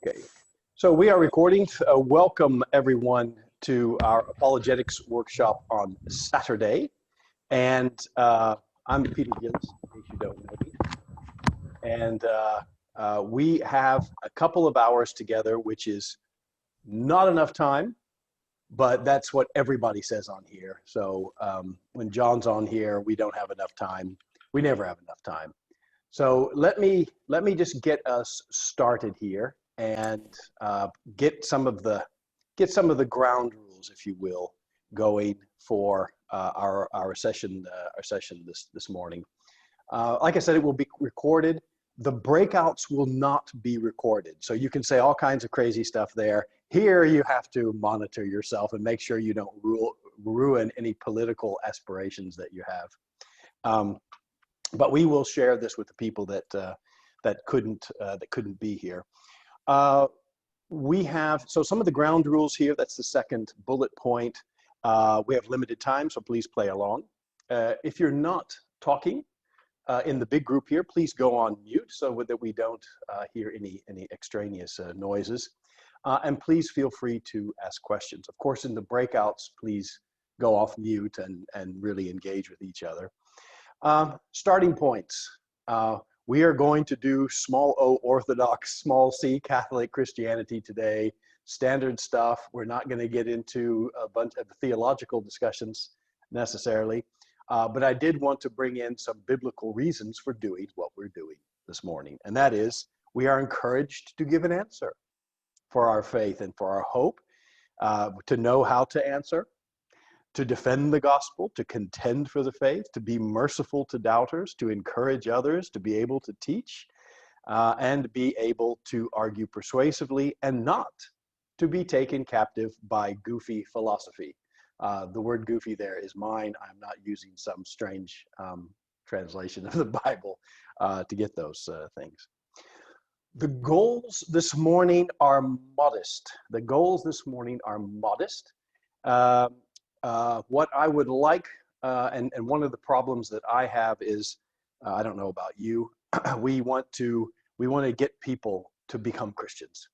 Okay, so we are recording. Welcome everyone to our apologetics workshop on Saturday. And I'm Peter Gillies, in case you don't know me. And we have a couple of hours together, which is not enough time, but that's what everybody says on here. So when John's on here, we don't have enough time. We never have enough time. So let me just get us started here and get some of the ground rules, if you will, going for our session this morning. Like I said, it will be recorded. The breakouts will not be recorded, so you can say all kinds of crazy stuff there. Here, you have to monitor yourself and make sure you don't ruin any political aspirations that you have. But we will share this with the people that couldn't be here. We have some of the ground rules here. That's the second bullet point. We have limited time, so please play along. If you're not talking in the big group here, please go on mute so that we don't hear any extraneous noises. And please feel free to ask questions. Of course, in the breakouts, please go off mute and really engage with each other. Starting points. We are going to do small O Orthodox, small C Catholic Christianity today, standard stuff. We're not going to get into a bunch of theological discussions necessarily, but I did want to bring in some biblical reasons for doing what we're doing this morning. And that is, we are encouraged to give an answer for our faith and for our hope, to know how to answer, to defend the gospel, to contend for the faith, to be merciful to doubters, to encourage others, to be able to teach, and be able to argue persuasively, and not to be taken captive by goofy philosophy. The word goofy there is mine. I'm not using some strange translation of the Bible to get those things. The goals this morning are modest. The goals this morning are modest. What I would like, and one of the problems that I have is, I don't know about you, we want to get people to become Christians.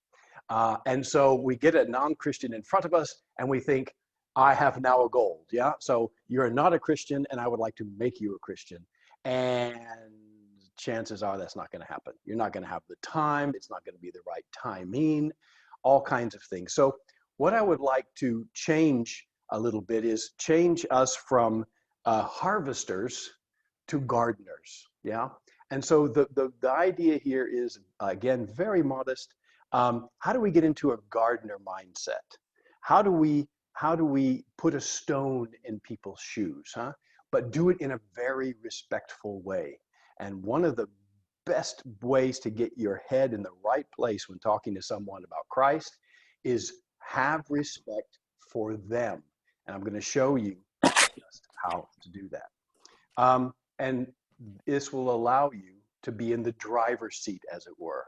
And so we get a non-Christian in front of us and we think, I have now a goal, yeah? So you're not a Christian and I would like to make you a Christian. And chances are that's not gonna happen. You're not gonna have the time, it's not gonna be the right timing, all kinds of things. So what I would like to change a little bit is change us from harvesters to gardeners, yeah? And so the idea here is, again, very modest. How do we get into a gardener mindset? How do we put a stone in people's shoes, huh? But do it in a very respectful way. And one of the best ways to get your head in the right place when talking to someone about Christ is have respect for them. And I'm going to show you just how to do that. And this will allow you to be in the driver's seat, as it were.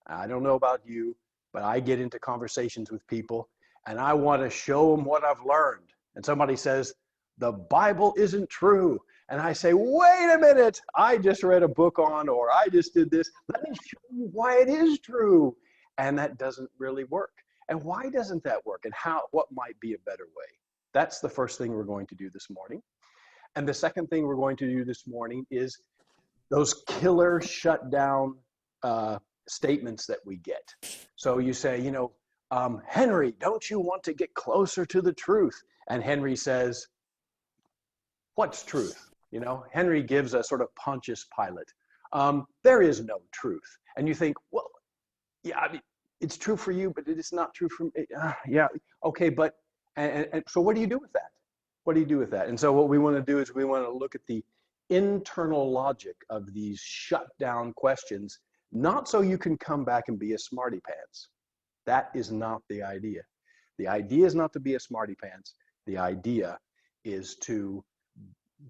I don't know about you, but I get into conversations with people and I want to show them what I've learned. And somebody says, the Bible isn't true. And I say, wait a minute, I just read a book on, or I just did this. Let me show you why it is true. And that doesn't really work. And why doesn't that work? And what might be a better way? That's the first thing we're going to do this morning. And the second thing we're going to do this morning is those killer shutdown statements that we get. So you say, Henry, don't you want to get closer to the truth? And Henry says, what's truth? Henry gives a sort of Pontius Pilate. There is no truth. And you think, well, yeah, I mean, it's true for you, but it is not true for me. Yeah, okay, but and so what do you do with that? What do you do with that? And so what we want to do is we want to look at the internal logic of these shutdown questions, not so you can come back and be a smarty pants. That is not the idea. The idea is not to be a smarty pants. The idea is to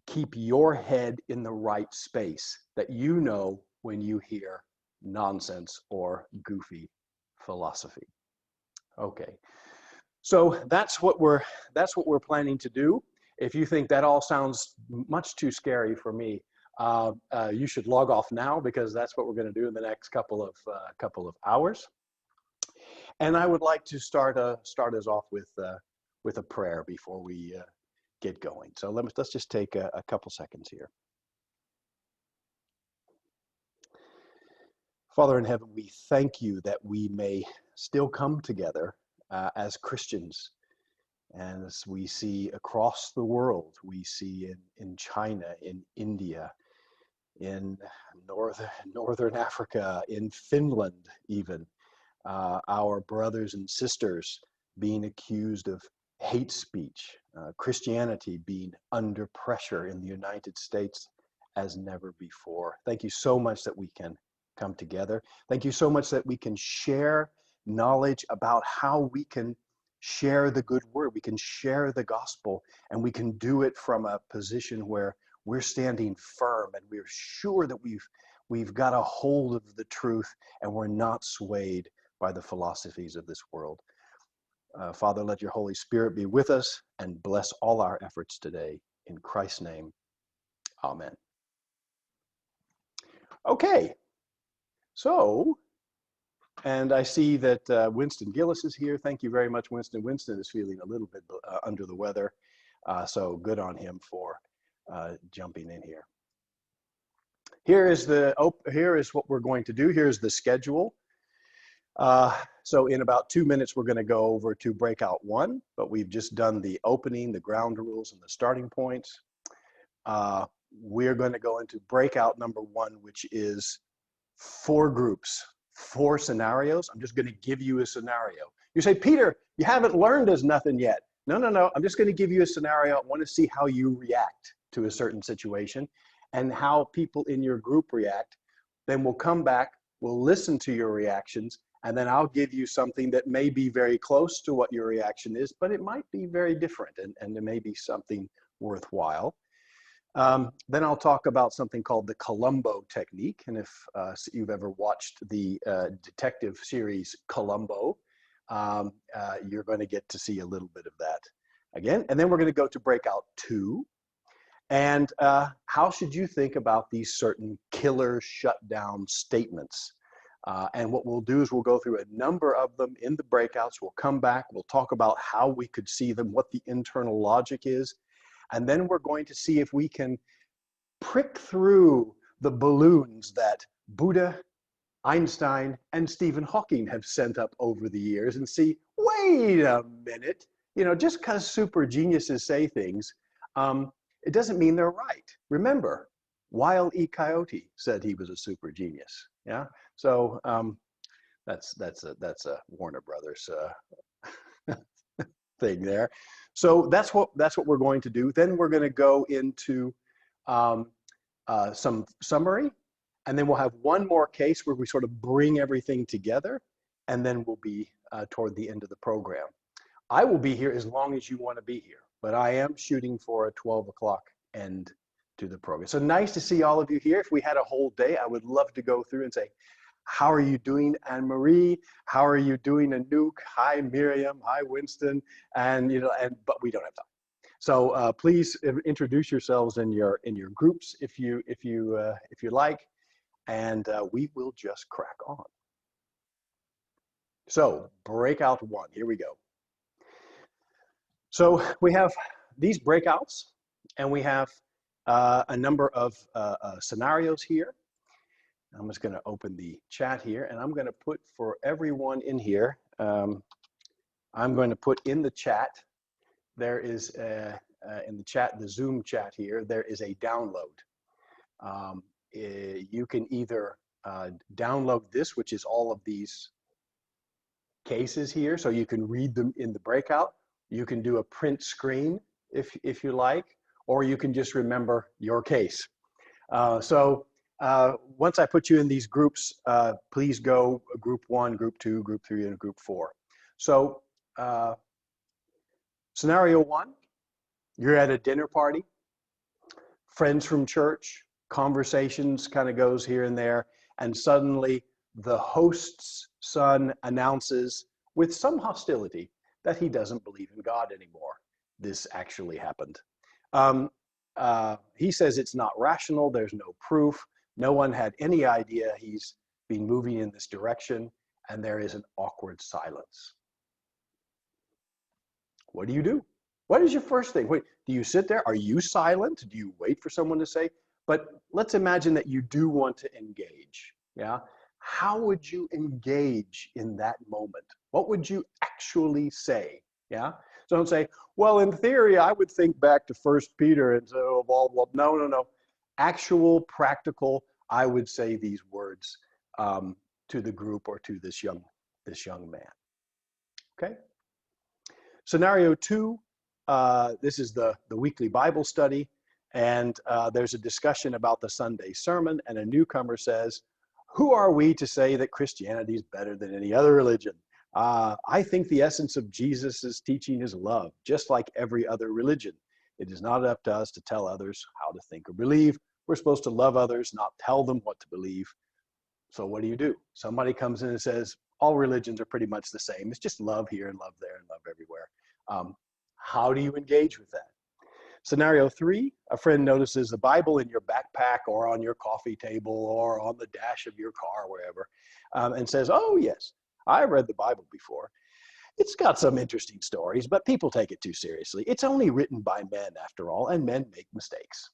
keep your head in the right space, that you know when you hear nonsense or goofy philosophy. Okay. So that's what we're planning to do. If you think that all sounds much too scary for me, you should log off now, because that's what we're going to do in the next couple of hours. And I would like to start us off with a prayer before we get going. So let's just take a couple seconds here. Father in heaven, we thank you that we may still come together as Christians. And as we see across the world, we see in China, in India, in Northern Africa, in Finland even, our brothers and sisters being accused of hate speech, Christianity being under pressure in the United States as never before. Thank you so much that we can come together. Thank you so much that we can share knowledge about how we can share the good word. We can share the gospel, and we can do it from a position where we're standing firm and we're sure that we've got a hold of the truth and we're not swayed by the philosophies of this world. Father, let your Holy Spirit be with us and bless all our efforts today. In Christ's name, amen. Okay, so, and I see that Winston Gillies is here. Thank you very much, Winston. Winston is feeling a little bit under the weather, so good on him for jumping in here. Here is what we're going to do. Here's the schedule. So in about 2 minutes, we're going to go over to breakout 1, but we've just done the opening, the ground rules, and the starting points. We're going to go into breakout number 1, which is 4 groups, 4 scenarios. I'm just going to give you a scenario. You say, Peter, you haven't learned us nothing yet. No. I'm just going to give you a scenario. I want to see how you react to a certain situation and how people in your group react. Then we'll come back, we'll listen to your reactions, and then I'll give you something that may be very close to what your reaction is, but it might be very different, and it may be something worthwhile. Then I'll talk about something called the Columbo Technique. And if you've ever watched the detective series Columbo, you're going to get to see a little bit of that again. And then we're going to go to breakout 2. And how should you think about these certain killer shutdown statements? And what we'll do is we'll go through a number of them in the breakouts. We'll come back. We'll talk about how we could see them, what the internal logic is. And then we're going to see if we can prick through the balloons that Buddha, Einstein, and Stephen Hawking have sent up over the years and see, wait a minute, just because super geniuses say things, it doesn't mean they're right. Remember, Wile E. Coyote said he was a super genius. Yeah, so that's a Warner Brothers thing there. So that's what we're going to do. Then we're going to go into some summary, and then we'll have one more case where we sort of bring everything together, and then we'll be toward the end of the program. I will be here as long as you want to be here, but I am shooting for a 12 o'clock end to the program. So nice to see all of you here. If we had a whole day, I would love to go through and say, how are you doing, Anne-Marie? How are you doing, Anouk? Hi, Miriam. Hi, Winston. And but we don't have time. So please introduce yourselves in your groups if you like, and we will just crack on. So breakout 1. Here we go. So we have these breakouts, and we have a number of scenarios here. I'm just going to open the chat here, and I'm going to put for everyone in here, I'm going to put in the chat, there is in the chat, the Zoom chat here, there is a download. You can either download this, which is all of these cases here, so you can read them in the breakout. You can do a print screen if you like, or you can just remember your case. Once I put you in these groups, please go group 1, group 2, group 3, and group 4. So scenario 1, you're at a dinner party, friends from church, conversations kind of goes here and there, and suddenly the host's son announces with some hostility that he doesn't believe in God anymore. This actually happened. He says it's not rational, there's no proof, no one had any idea he's been moving in this direction, and there is an awkward silence. What do? What is your first thing? Wait, do you sit there? Are you silent? Do you wait for someone to say? But let's imagine that you do want to engage. Yeah. How would you engage in that moment? What would you actually say? Yeah. So don't say, well, in theory, I would think back to 1 Peter and say, oh, blah, blah. No, no, no. Actual, practical, I would say these words to the group or to this young man. Okay. Scenario 2, this is the weekly Bible study, and there's a discussion about the Sunday sermon, and a newcomer says, who are we to say that Christianity is better than any other religion? I think the essence of Jesus's teaching is love, just like every other religion. It is not up to us to tell others how to think or believe. We're supposed to love others, not tell them what to believe. So what do? Somebody comes in and says, all religions are pretty much the same. It's just love here and love there and love everywhere. How do you engage with that? Scenario 3, a friend notices the Bible in your backpack or on your coffee table or on the dash of your car, wherever, and says, oh, yes, I've read the Bible before. It's got some interesting stories, but people take it too seriously. It's only written by men, after all, and men make mistakes.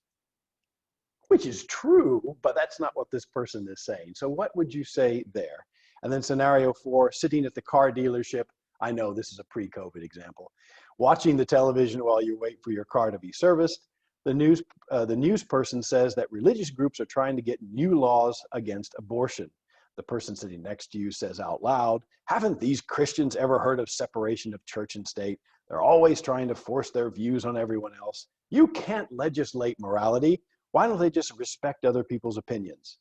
Which is true, but that's not what this person is saying. So what would you say there? And then scenario 4, sitting at the car dealership. I know this is a pre-COVID example. Watching the television while you wait for your car to be serviced. The news person says that religious groups are trying to get new laws against abortion. The person sitting next to you says out loud, haven't these Christians ever heard of separation of church and state? They're always trying to force their views on everyone else. You can't legislate morality. Why don't they just respect other people's opinions?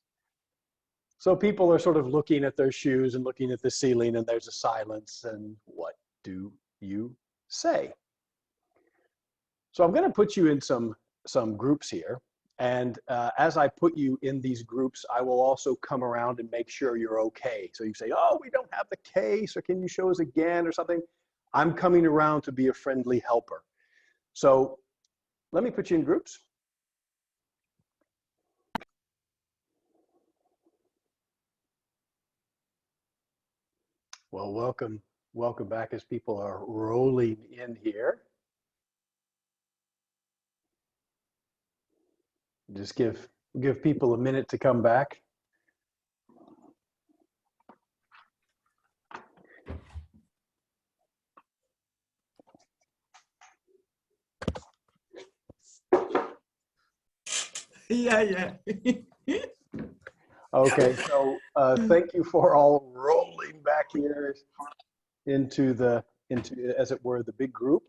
So people are sort of looking at their shoes and looking at the ceiling, and there's a silence, and what do you say? So I'm going to put you in some groups here, and as I put you in these groups, I will also come around and make sure you're okay. So you say, oh, we don't have the case, or can you show us again, or something. I'm coming around to be a friendly helper. So let me put you in groups. Well, welcome back as people are rolling in here. Just give people a minute to come back. Yeah. Okay, so thank you for all rolling back here into as it were the big group.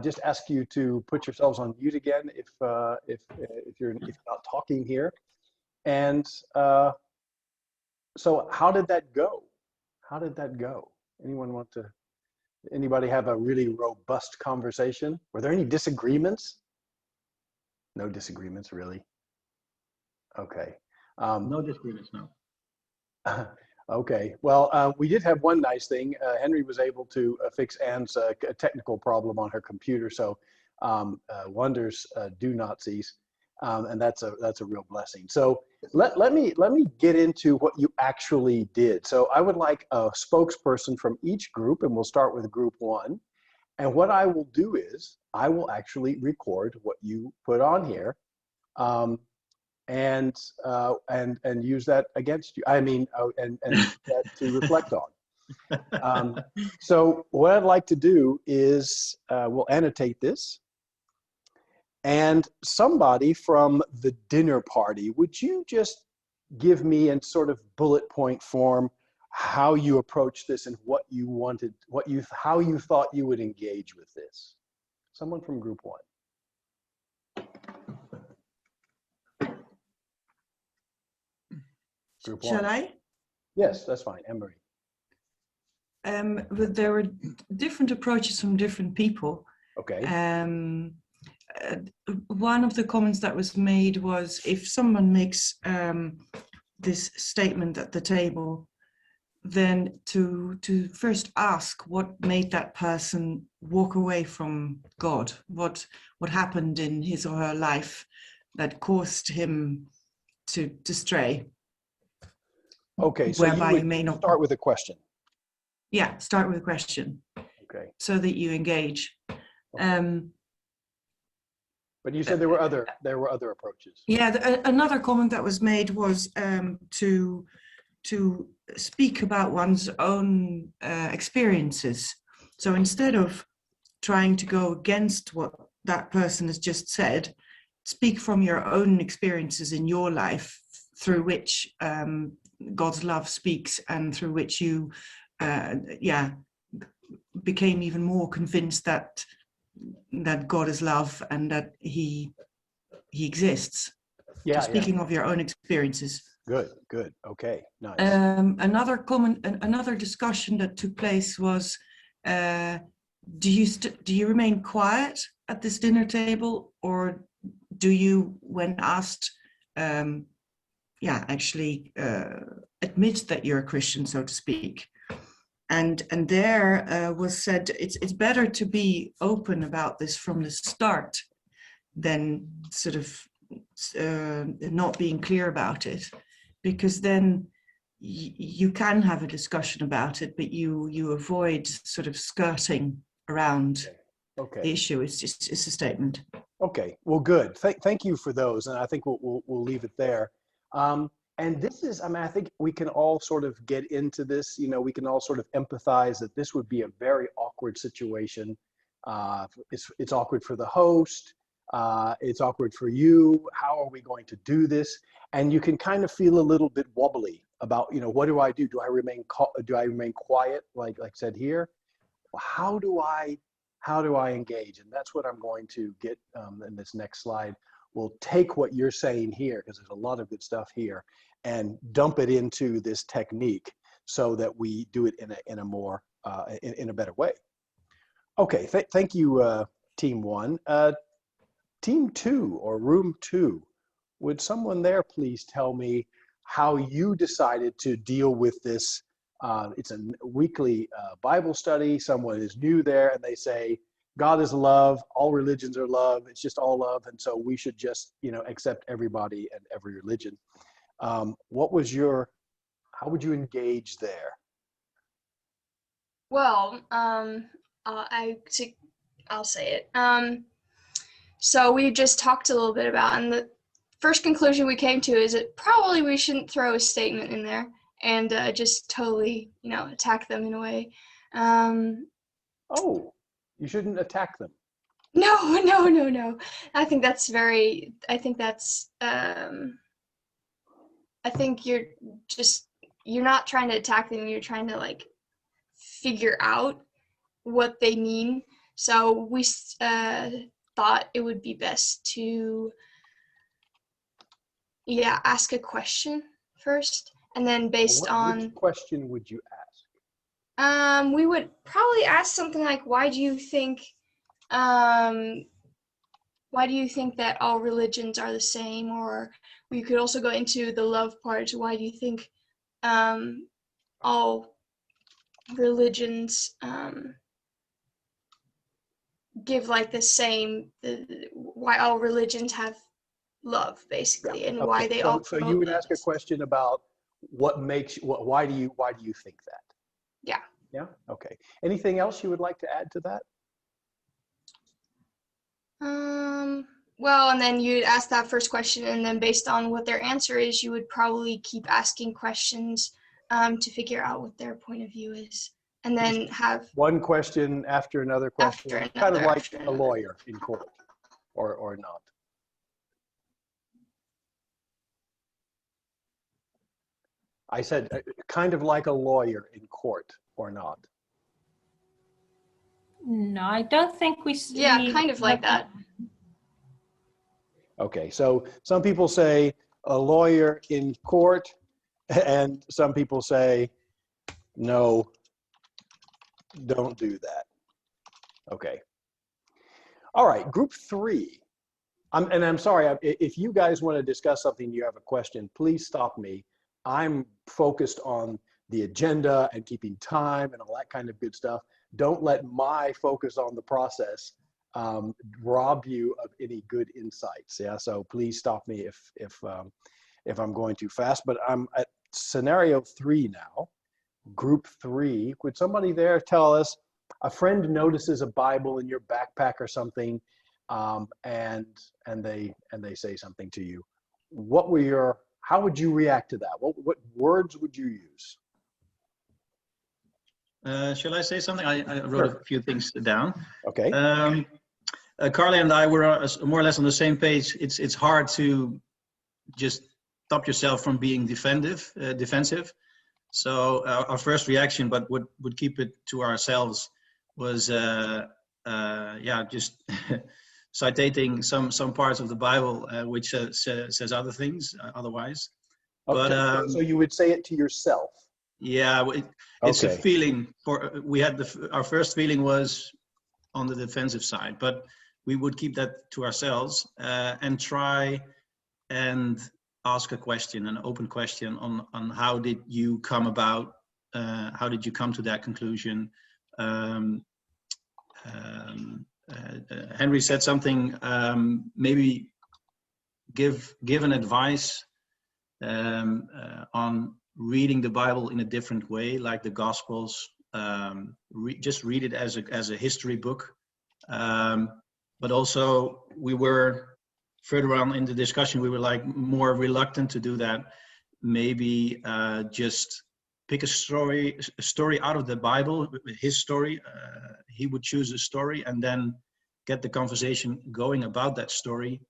Just ask you to put yourselves on mute again if you're not talking here. And so how did that go? How did that go? Anybody have a really robust conversation? Were there any disagreements? No disagreements, really? Okay. No disagreements, no. Okay, well, we did have one nice thing. Henry was able to fix Anne's technical problem on her computer, so wonders do not cease, and that's a real blessing. So let me get into what you actually did. So I would like a spokesperson from each group, and we'll start with group 1. And what I will do is I will actually record what you put on here. And use that against you. I mean, and that to reflect on. So what I'd like to do is we'll annotate this. And somebody from the dinner party, would you just give me in sort of bullet point form how you approached this and what you wanted, how you thought you would engage with this? Someone from group 1. Group 1. Shall I? Yes, that's fine. Anne-Marie. But there were different approaches from different people. Okay. One of the comments that was made was if someone makes this statement at the table, then to first ask what made that person walk away from God, what happened in his or her life that caused him to stray. Okay, so whereby you you may would not. start with a question. Yeah, start with a question. Okay. So that you engage. Okay. But you said there were other approaches. Yeah, another comment that was made was to speak about one's own experiences. So instead of trying to go against what that person has just said, speak from your own experiences in your life through which God's love speaks, and through which you became even more convinced that God is love and that he exists. Yeah. So speaking of your own experiences. Good. Okay. Nice. Another comment, another discussion that took place was, do you remain quiet at this dinner table, or do you, when asked, actually admit that you're a Christian, so to speak? And there was said it's better to be open about this from the start than sort of not being clear about it, because then you can have a discussion about it, but you avoid sort of skirting around the issue. It's a statement. Okay, well, good. Thank you for those, and I think we'll leave it there. And this is, I mean, I think we can all sort of get into this. You know, we can all sort of empathize that this would be a very awkward situation. It's awkward for the host. It's awkward for you. How are we going to do this? And you can kind of feel a little bit wobbly about, you know, what do I do? Do I remain quiet, like said here? How do I engage? And that's what I'm going to get in this next slide. We'll take what you're saying here, because there's a lot of good stuff here, and dump it into this technique so that we do it in a more in a better way. Okay, thank you, team one. Team two, or room two, would someone there please tell me how you decided to deal with this? It's a weekly Bible study. Someone is new there and they say, God is love, all religions are love, it's just all love, and so we should just, you know, accept everybody and every religion. How would you engage there? Well, I'll say it. So we just talked a little bit about, and the first conclusion we came to is that probably we shouldn't throw a statement in there and just totally, you know, attack them in a way. Oh, you shouldn't attack them. No. I think you're not trying to attack them. You're trying to like figure out what they mean. So we thought it would be best to, ask a question first, and then based on. Which question would you ask? We would probably ask something like, why do you think that all religions are the same? Or we could also go into the love part. Why do you think all religions give like the same, why all religions have love, basically, and why they all. So you would ask a question about why do you think that? Yeah. Okay. Anything else you would like to add to that? Well, and then you'd ask that first question, and then based on what their answer is, you would probably keep asking questions to figure out what their point of view is, and then have one question after another question, kind of like a lawyer in court, or not. I said kind of like a lawyer in court, or not. No, I don't think we see. Yeah, kind of like that. Okay, so some people say a lawyer in court, and some people say, no, don't do that. Okay. All right, group three. I'm sorry, if you guys want to discuss something, you have a question, please stop me. I'm focused on the agenda and keeping time and all that kind of good stuff. Don't let my focus on the process rob you of any good insights. Yeah, so please stop me if I'm going too fast. But scenario 3 now, group 3. Would somebody there tell us, a friend notices a Bible in your backpack or something, and they say something to you. How would you react to that? What words would you use? Shall I say something? I wrote Sure. a few things down. Okay. Carly and I were more or less on the same page. It's hard to just stop yourself from being defensive. So our first reaction, but would keep it to ourselves, was just citating some parts of the Bible which says other things otherwise. Okay. But So you would say it to yourself. yeah, it's Okay. a feeling. Our first feeling was on the defensive side, but we would keep that to ourselves and try and ask a question, an open question on how did you come about, how did you come to that conclusion. Henry said something, maybe give an advice on reading the Bible in a different way, like the Gospels. Just read it as a history book. But also, we were further on in the discussion, we were like more reluctant to do that. Maybe just pick a story out of the Bible, his story. He would choose a story and then get the conversation going about that story,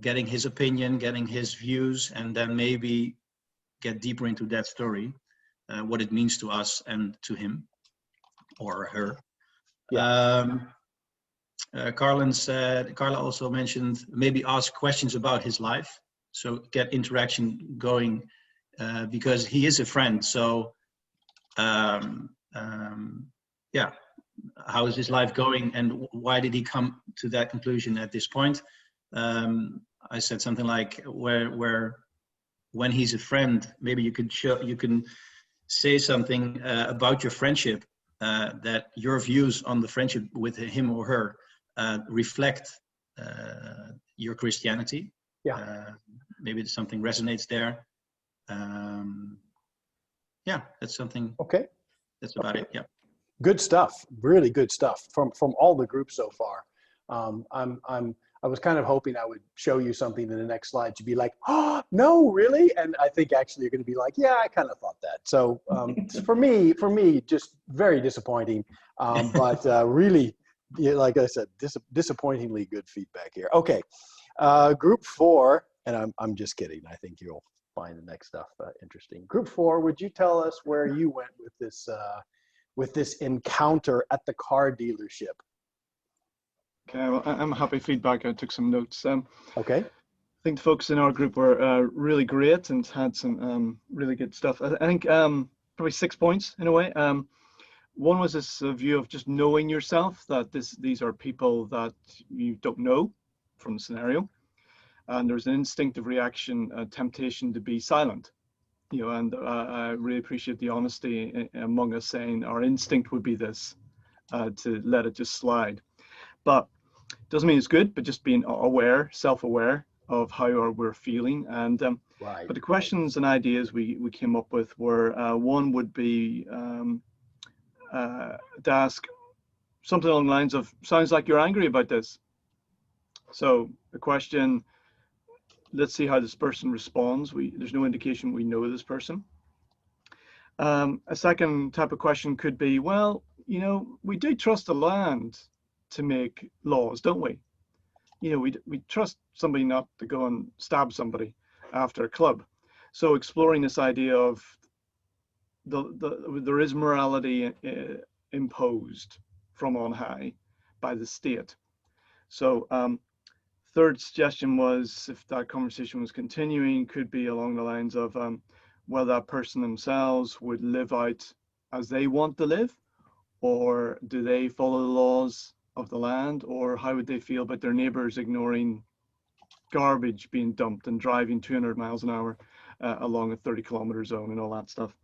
getting his opinion, getting his views, and then maybe get deeper into that story, what it means to us and to him or her. Yeah. Carla also mentioned maybe ask questions about his life, so get interaction going, because he is a friend. So yeah, how is his life going and why did he come to that conclusion at this point? I said something like where when he's a friend, maybe you can say something about your friendship, that your views on the friendship with him or her reflect your Christianity. Yeah. Maybe something resonates there. Yeah, that's something. Okay. That's about it. Yeah. Good stuff. Really good stuff from all the groups so far. I was kind of hoping I would show you something in the next slide. You'd be like, oh, no, really? And I think actually you're going to be like, yeah, I kind of thought that. So for me, just very disappointing. But really, yeah, like I said, disappointingly good feedback here. Okay, group 4, and I'm just kidding. I think you'll find the next stuff interesting. Group 4, would you tell us where you went with this encounter at the car dealership? Okay, well, I'm happy feedback. I took some notes. Okay. I think the folks in our group were really great and had some really good stuff. I think probably 6 points in a way. One was this view of just knowing yourself, that these are people that you don't know from the scenario. And there's an instinctive reaction, a temptation to be silent. You know, and I really appreciate the honesty among us saying our instinct would be this, to let it just slide. But doesn't mean it's good, but just being aware, self-aware of how we're feeling. And Right. but the questions and ideas we came up with were, one would be to ask something along the lines of, sounds like you're angry about this. So the question, let's see how this person responds. There's no indication we know this person. A second type of question could be, well, you know, we do trust the land to make laws, don't we? You know, we trust somebody not to go and stab somebody after a club. So exploring this idea of there is morality imposed from on high by the state. So third suggestion was, if that conversation was continuing, could be along the lines of whether that person themselves would live out as they want to live, or do they follow the laws of the land, or how would they feel about their neighbors ignoring garbage being dumped and driving 200 miles an hour along a 30-kilometer zone and all that stuff.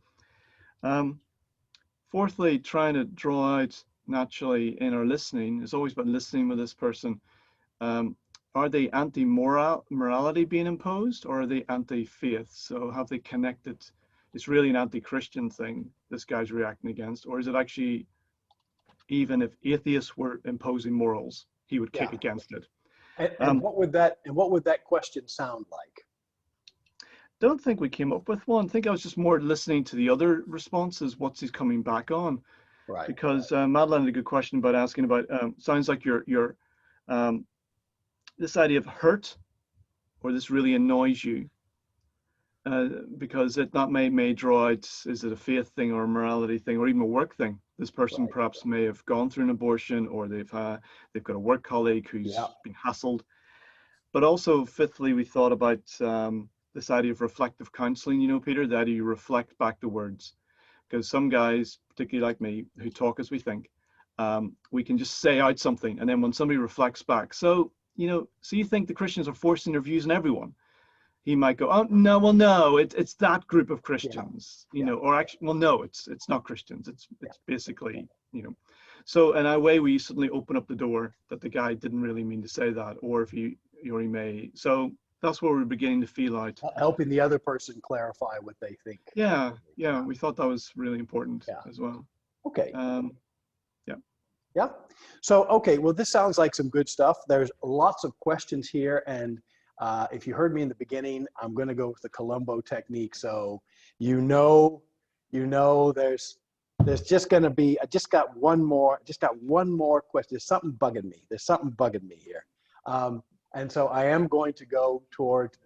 Fourthly, trying to draw out naturally in our listening, it's always about listening with this person, are they anti-morality being imposed, or are they anti-faith? So have they connected? It's really an anti-Christian thing this guy's reacting against, or is it actually, even if atheists were imposing morals, he would kick against it? And what would that question sound like? Don't think we came up with one. I think I was just more listening to the other responses. What's he coming back on? Right. Because Madeline had a good question about asking about. Sounds like your this idea of hurt, or this really annoys you, because that may draw out, is it a faith thing or a morality thing or even a work thing? This person perhaps may have gone through an abortion, or they've got a work colleague who's been hassled. But also, fifthly, we thought about this idea of reflective counseling, you know, Peter, that you reflect back the words. Because some guys, particularly like me, who talk as we think, we can just say out something, and then when somebody reflects back, so, you know, so you think the Christians are forcing their views on everyone? He might go, oh, no, well, no, it's that group of Christians, you know, or actually, well, no, it's not Christians. It's basically, you know. So in a way, we suddenly open up the door that the guy didn't really mean to say that, or if he may. So that's what we're beginning to feel out. Helping the other person clarify what they think. Yeah, we thought that was really important as well. Okay. Yeah. So, okay, well, this sounds like some good stuff. There's lots of questions here, and if you heard me in the beginning, I'm going to go with the Columbo technique. So, you know, there's just going to be. I just got one more question. There's something bugging me here, and so I am going to go toward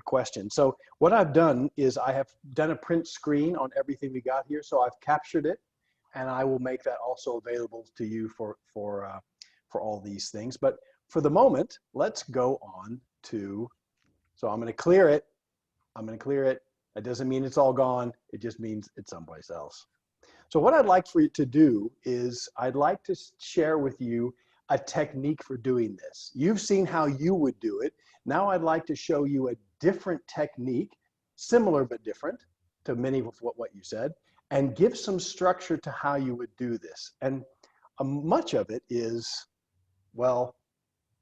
questions. So, what I've done is I have done a print screen on everything we got here. So I've captured it, and I will make that also available to you for all these things. But for the moment, let's go on to, so I'm going to clear it. That doesn't mean it's all gone. It just means it's someplace else. So what I'd like for you to do is I'd like to share with you a technique for doing this. You've seen how you would do it. Now I'd like to show you a different technique, similar but different to many of what you said, and give some structure to how you would do this. And much of it is, well,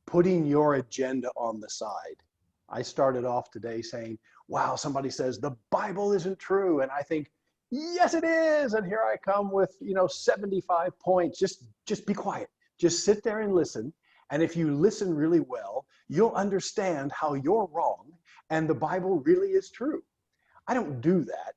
putting your agenda on the side. I started off today saying, wow, somebody says the Bible isn't true. And I think, yes, it is. And here I come with, 75 points. Just be quiet. Just sit there and listen. And if you listen really well, you'll understand how you're wrong and the Bible really is true. I don't do that,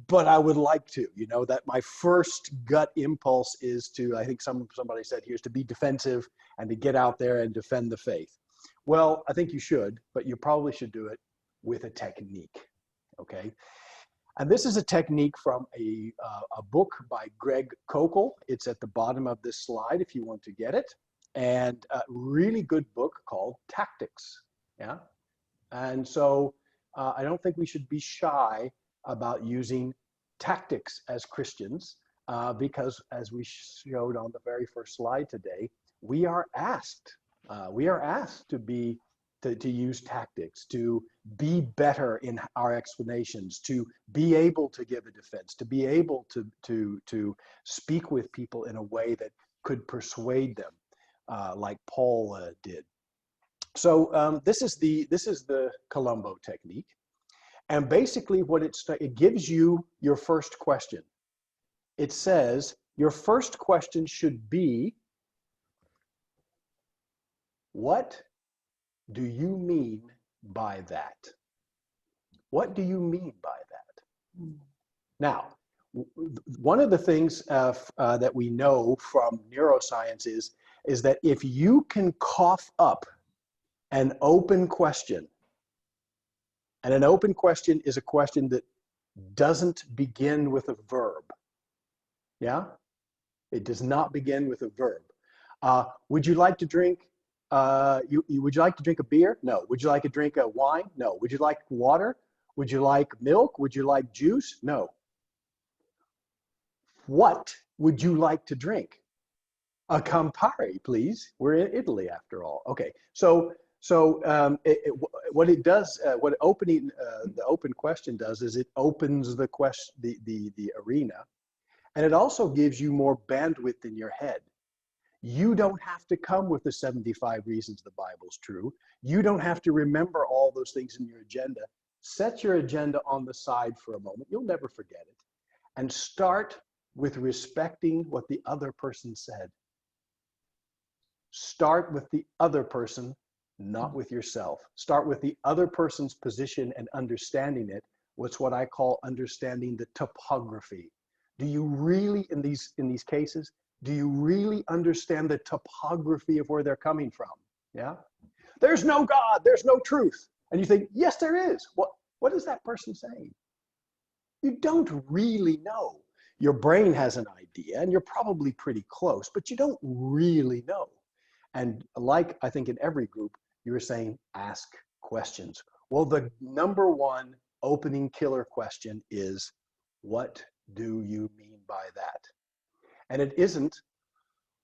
but I would like to, that my first gut impulse is to, I think somebody said here, is to be defensive and to get out there and defend the faith. Well, I think you should, but you probably should do it with a technique, okay? And this is a technique from a book by Greg Koukl. It's at the bottom of this slide if you want to get it. And a really good book called Tactics, yeah? And so I don't think we should be shy about using tactics as Christians, because as we showed on the very first slide today, we are asked to use tactics, to be better in our explanations, to be able to give a defense, to be able to speak with people in a way that could persuade them, like Paul did. So this is the Columbo technique. And basically what it gives you your first question. It says your first question should be, what do you mean by that? What do you mean by that? Now, one of the things that we know from neuroscience is that if you can cough up an open question, and an open question is a question that doesn't begin with a verb. Yeah? It does not begin with a verb. Would you like to drink, would you like to drink a beer? No. Would you like to drink a wine? No. Would you like water? Would you like milk? Would you like juice? No. What would you like to drink? A Campari, please. We're in Italy after all. Okay. So what it does, what the open question does is it opens the question, the arena, and it also gives you more bandwidth in your head. You don't have to come with the 75 reasons the Bible's true. You don't have to remember all those things in your agenda. Set your agenda on the side for a moment. You'll never forget it. And start with respecting what the other person said. Start with the other person, not with yourself. Start with the other person's position and understanding it. What's what I call understanding the topography. Do you really, in these cases, do you really understand the topography of where they're coming from? Yeah? There's no God, there's no truth. And you think, yes, there is. What is that person saying? You don't really know. Your brain has an idea, and you're probably pretty close, but you don't really know. And like I think in every group, you were saying, ask questions. Well, the number one opening killer question is, what do you mean by that? And it isn't,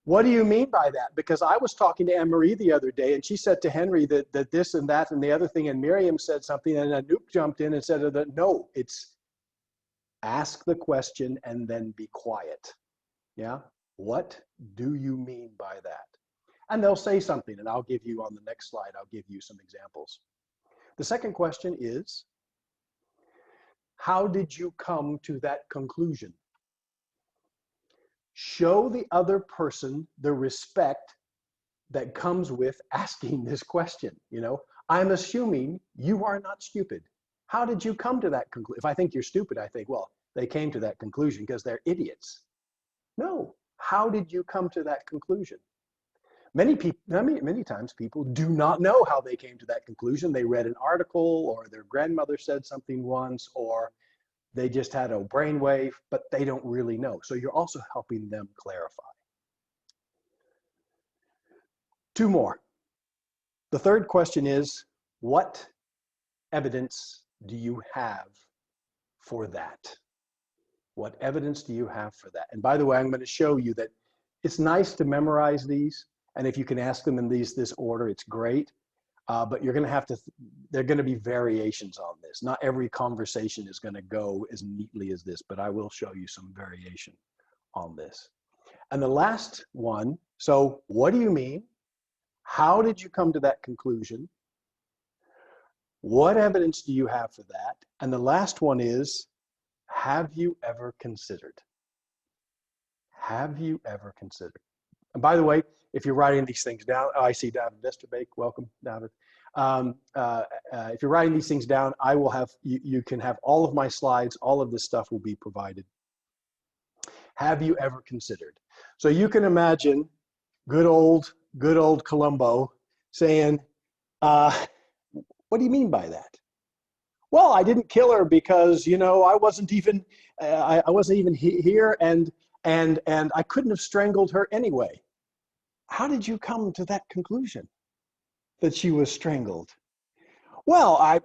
what do you mean by that? Because I was talking to Anne-Marie the other day, and she said to Henry that this and that and the other thing, and Miriam said something, and Anouk jumped in and said that no, it's ask the question and then be quiet. Yeah? What do you mean by that? And they'll say something, and I'll give you on the next slide, I'll give you some examples. The second question is, how did you come to that conclusion? Show the other person the respect that comes with asking this question. You know, I'm assuming you are not stupid. How did you come to that conclusion? If I think you're stupid, I think, well, they came to that conclusion because they're idiots. No, how did you come to that conclusion? Many times people do not know how they came to that conclusion. They read an article, or their grandmother said something once, or they just had a brainwave, but they don't really know. So you're also helping them clarify. Two more. The third question is, what evidence do you have for that? What evidence do you have for that? And by the way, I'm going to show you that it's nice to memorize these. And if you can ask them in this order, it's great. But you're going to have to, there are going to be variations on this. Not every conversation is going to go as neatly as this, but I will show you some variation on this. And the last one, so what do you mean? How did you come to that conclusion? What evidence do you have for that? And the last one is, have you ever considered? Have you ever considered? And by the way, if you're writing these things down, I see David Westerbeek. Welcome, David. If you're writing these things down, I will have, you can have all of my slides, all of this stuff will be provided. Have you ever considered? So you can imagine good old Columbo saying, what do you mean by that? Well, I didn't kill her because, you know, I wasn't even here, and I couldn't have strangled her anyway. How did you come to that conclusion that she was strangled? Well, I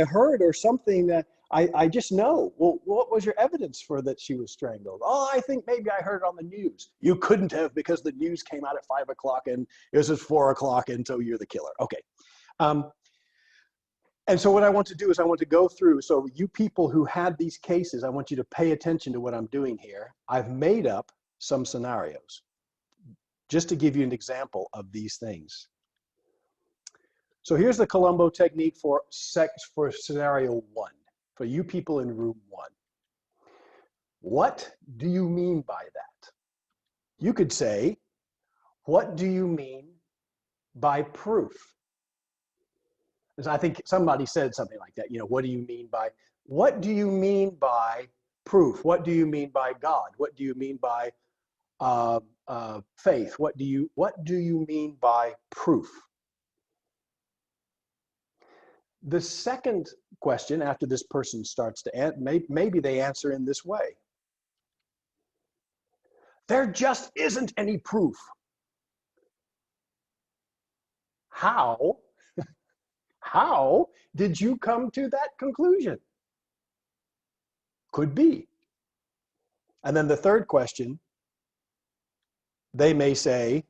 heard or something that I just know. Well, what was your evidence for that she was strangled? Oh, I think maybe I heard it on the news. You couldn't have, because the news came out at 5 o'clock and it was at 4 o'clock, and so you're the killer. Okay. And so what I want to do is I want to go through, so you people who had these cases, I want you to pay attention to what I'm doing here. I've made up some scenarios just to give you an example of these things. So here's the Columbo technique for scenario 1, for you people in room 1. What do you mean by that? You could say, what do you mean by proof? As I think somebody said something like that, you know, what do you mean by proof? What do you mean by God? What do you mean by faith? What do you mean by proof? The second question, after this person starts to answer, maybe they answer in this way. There just isn't any proof. How did you come to that conclusion? Could be. And then the third question, they may say,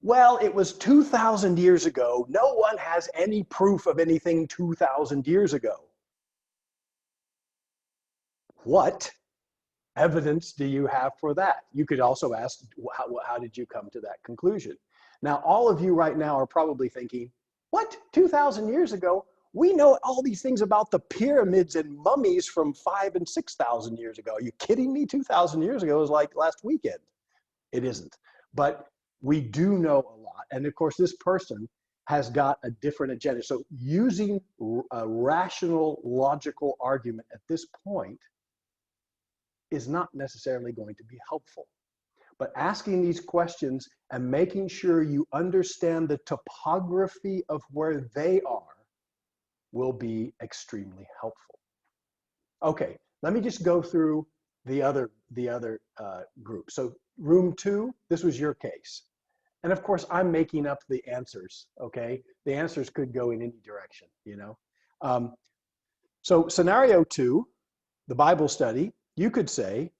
well, it was 2,000 years ago. No one has any proof of anything 2,000 years ago. What evidence do you have for that? You could also ask, how did you come to that conclusion? Now, all of you right now are probably thinking, what, 2,000 years ago? We know all these things about the pyramids and mummies from 5,000 and 6,000 years ago. Are you kidding me? 2,000 years ago was like last weekend. It isn't. But we do know a lot. And of course, this person has got a different agenda. So using a rational, logical argument at this point is not necessarily going to be helpful. But asking these questions and making sure you understand the topography of where they are will be extremely helpful. Okay, let me just go through the other group. So room 2, this was your case. And of course, I'm making up the answers, okay? The answers could go in any direction, you know? So scenario 2, the Bible study, you could say,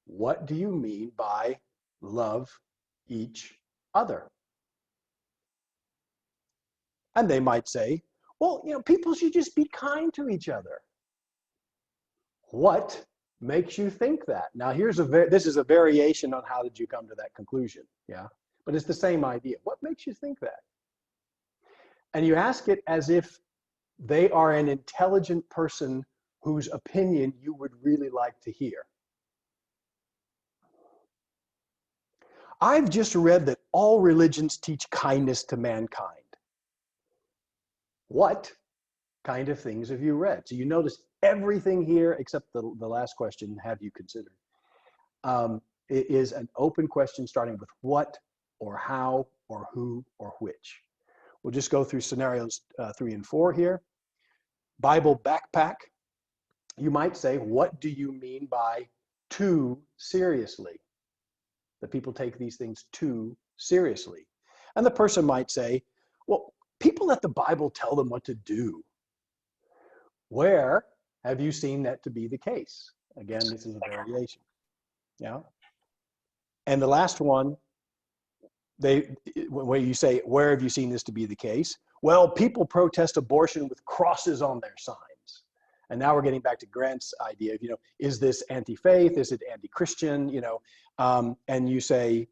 what do you mean by love each other? And they might say, well, you know, people should just be kind to each other. What makes you think that? Now, this is a variation on how did you come to that conclusion, yeah? But it's the same idea. What makes you think that? And you ask it as if they are an intelligent person whose opinion you would really like to hear. I've just read that all religions teach kindness to mankind. What kind of things have you read? So you notice everything here except the last question, have you considered? It is an open question starting with what or how or who or which. We'll just go through scenarios 3 and 4 here. Bible backpack. You might say, what do you mean by too seriously? That people take these things too seriously. And the person might say, well, people let the Bible tell them what to do. Where have you seen that to be the case? Again, this is a variation. Yeah. And the last one, when you say, where have you seen this to be the case? Well, people protest abortion with crosses on their signs. And now we're getting back to Grant's idea of, you know, is this anti-faith? Is it anti-Christian? You know, and you say,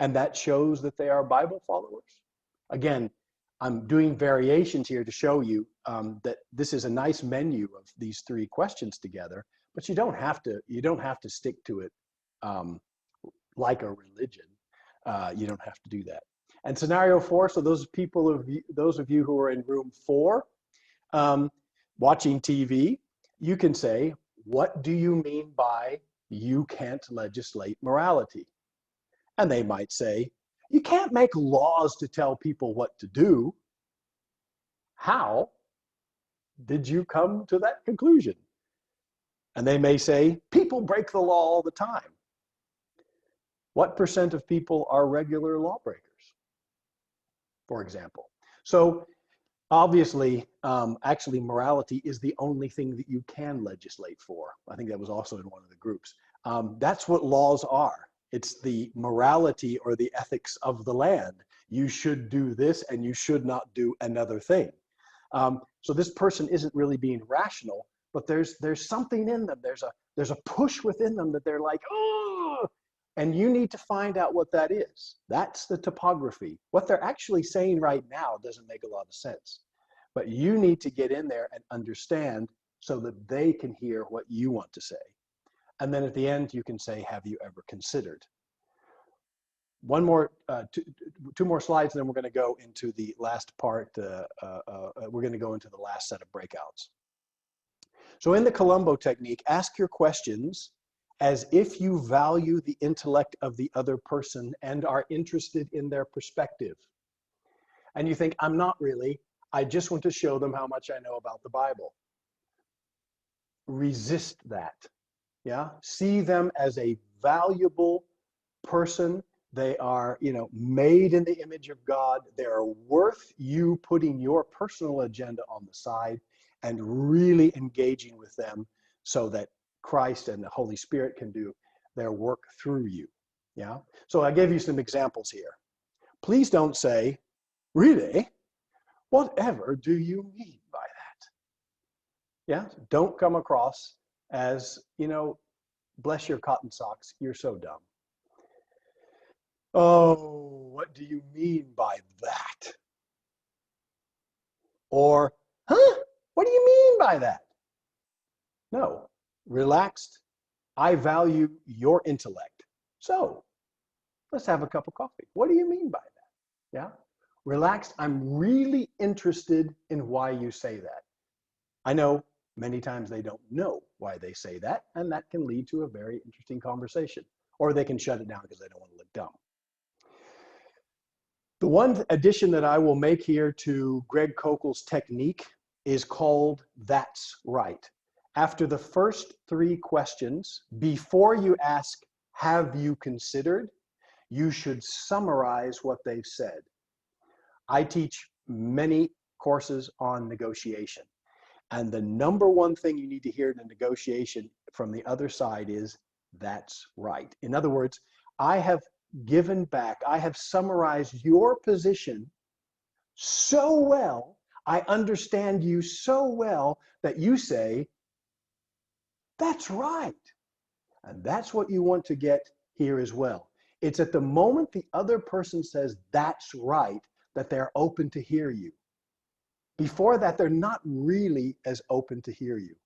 and that shows that they are Bible followers. Again, I'm doing variations here to show you that this is a nice menu of these 3 questions together, but you don't have to stick to it like a religion. You don't have to do that. And scenario 4, so those of you who are in room 4, watching TV, you can say, what do you mean by you can't legislate morality? And they might say, you can't make laws to tell people what to do. How did you come to that conclusion? And they may say, people break the law all the time. What % of people are regular lawbreakers, for example? So obviously, actually, morality is the only thing that you can legislate for. I think that was also in one of the groups. That's what laws are. It's the morality or the ethics of the land. You should do this and you should not do another thing. So this person isn't really being rational, but there's something in them. There's a push within them that they're like, oh, and you need to find out what that is. That's the topography. What they're actually saying right now doesn't make a lot of sense, but you need to get in there and understand so that they can hear what you want to say. And then at the end, you can say, have you ever considered? One more, 2 more slides, and then we're going to go into the last part. We're going to go into the last set of breakouts. So in the Columbo technique, ask your questions as if you value the intellect of the other person and are interested in their perspective. And you think, I'm not really. I just want to show them how much I know about the Bible. Resist that. Yeah, see them as a valuable person. They are, you know, made in the image of God. They are worth you putting your personal agenda on the side and really engaging with them so that Christ and the Holy Spirit can do their work through you. Yeah. So I gave you some examples here. Please don't say, really? Whatever do you mean by that? Yeah. Don't come across as, you know, bless your cotton socks, you're so dumb. Oh, what do you mean by that? Or, huh? What do you mean by that? No, relaxed. I value your intellect. So let's have a cup of coffee. What do you mean by that? Yeah. Relaxed. I'm really interested in why you say that. I know many times they don't know why they say that, and that can lead to a very interesting conversation. Or they can shut it down because they don't want to look dumb. The one addition that I will make here to Greg Koukl's technique is called "That's Right." After the first 3 questions, before you ask, "Have you considered?" you should summarize what they've said. I teach many courses on negotiation. And the number one thing you need to hear in a negotiation from the other side is, "That's right." In other words, I have given back, I have summarized your position so well, I understand you so well that you say, "That's right." And that's what you want to get here as well. It's at the moment the other person says, "That's right," that they're open to hear you. Before that, they're not really as open to hear you.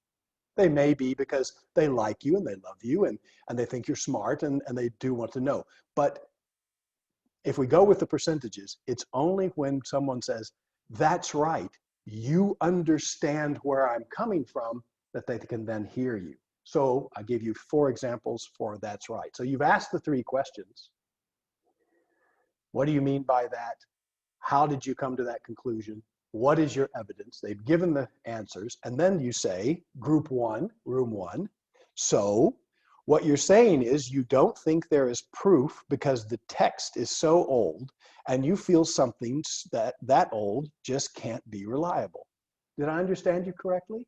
They may be because they like you and they love you and they think you're smart and they do want to know. But if we go with the percentages, it's only when someone says, "That's right, you understand where I'm coming from," that they can then hear you. So I give you 4 examples for "that's right." So you've asked the 3 questions. What do you mean by that? How did you come to that conclusion? What is your evidence? They've given the answers. And then you say, group 1, room 1. So what you're saying is you don't think there is proof because the text is so old and you feel something that old just can't be reliable. Did I understand you correctly?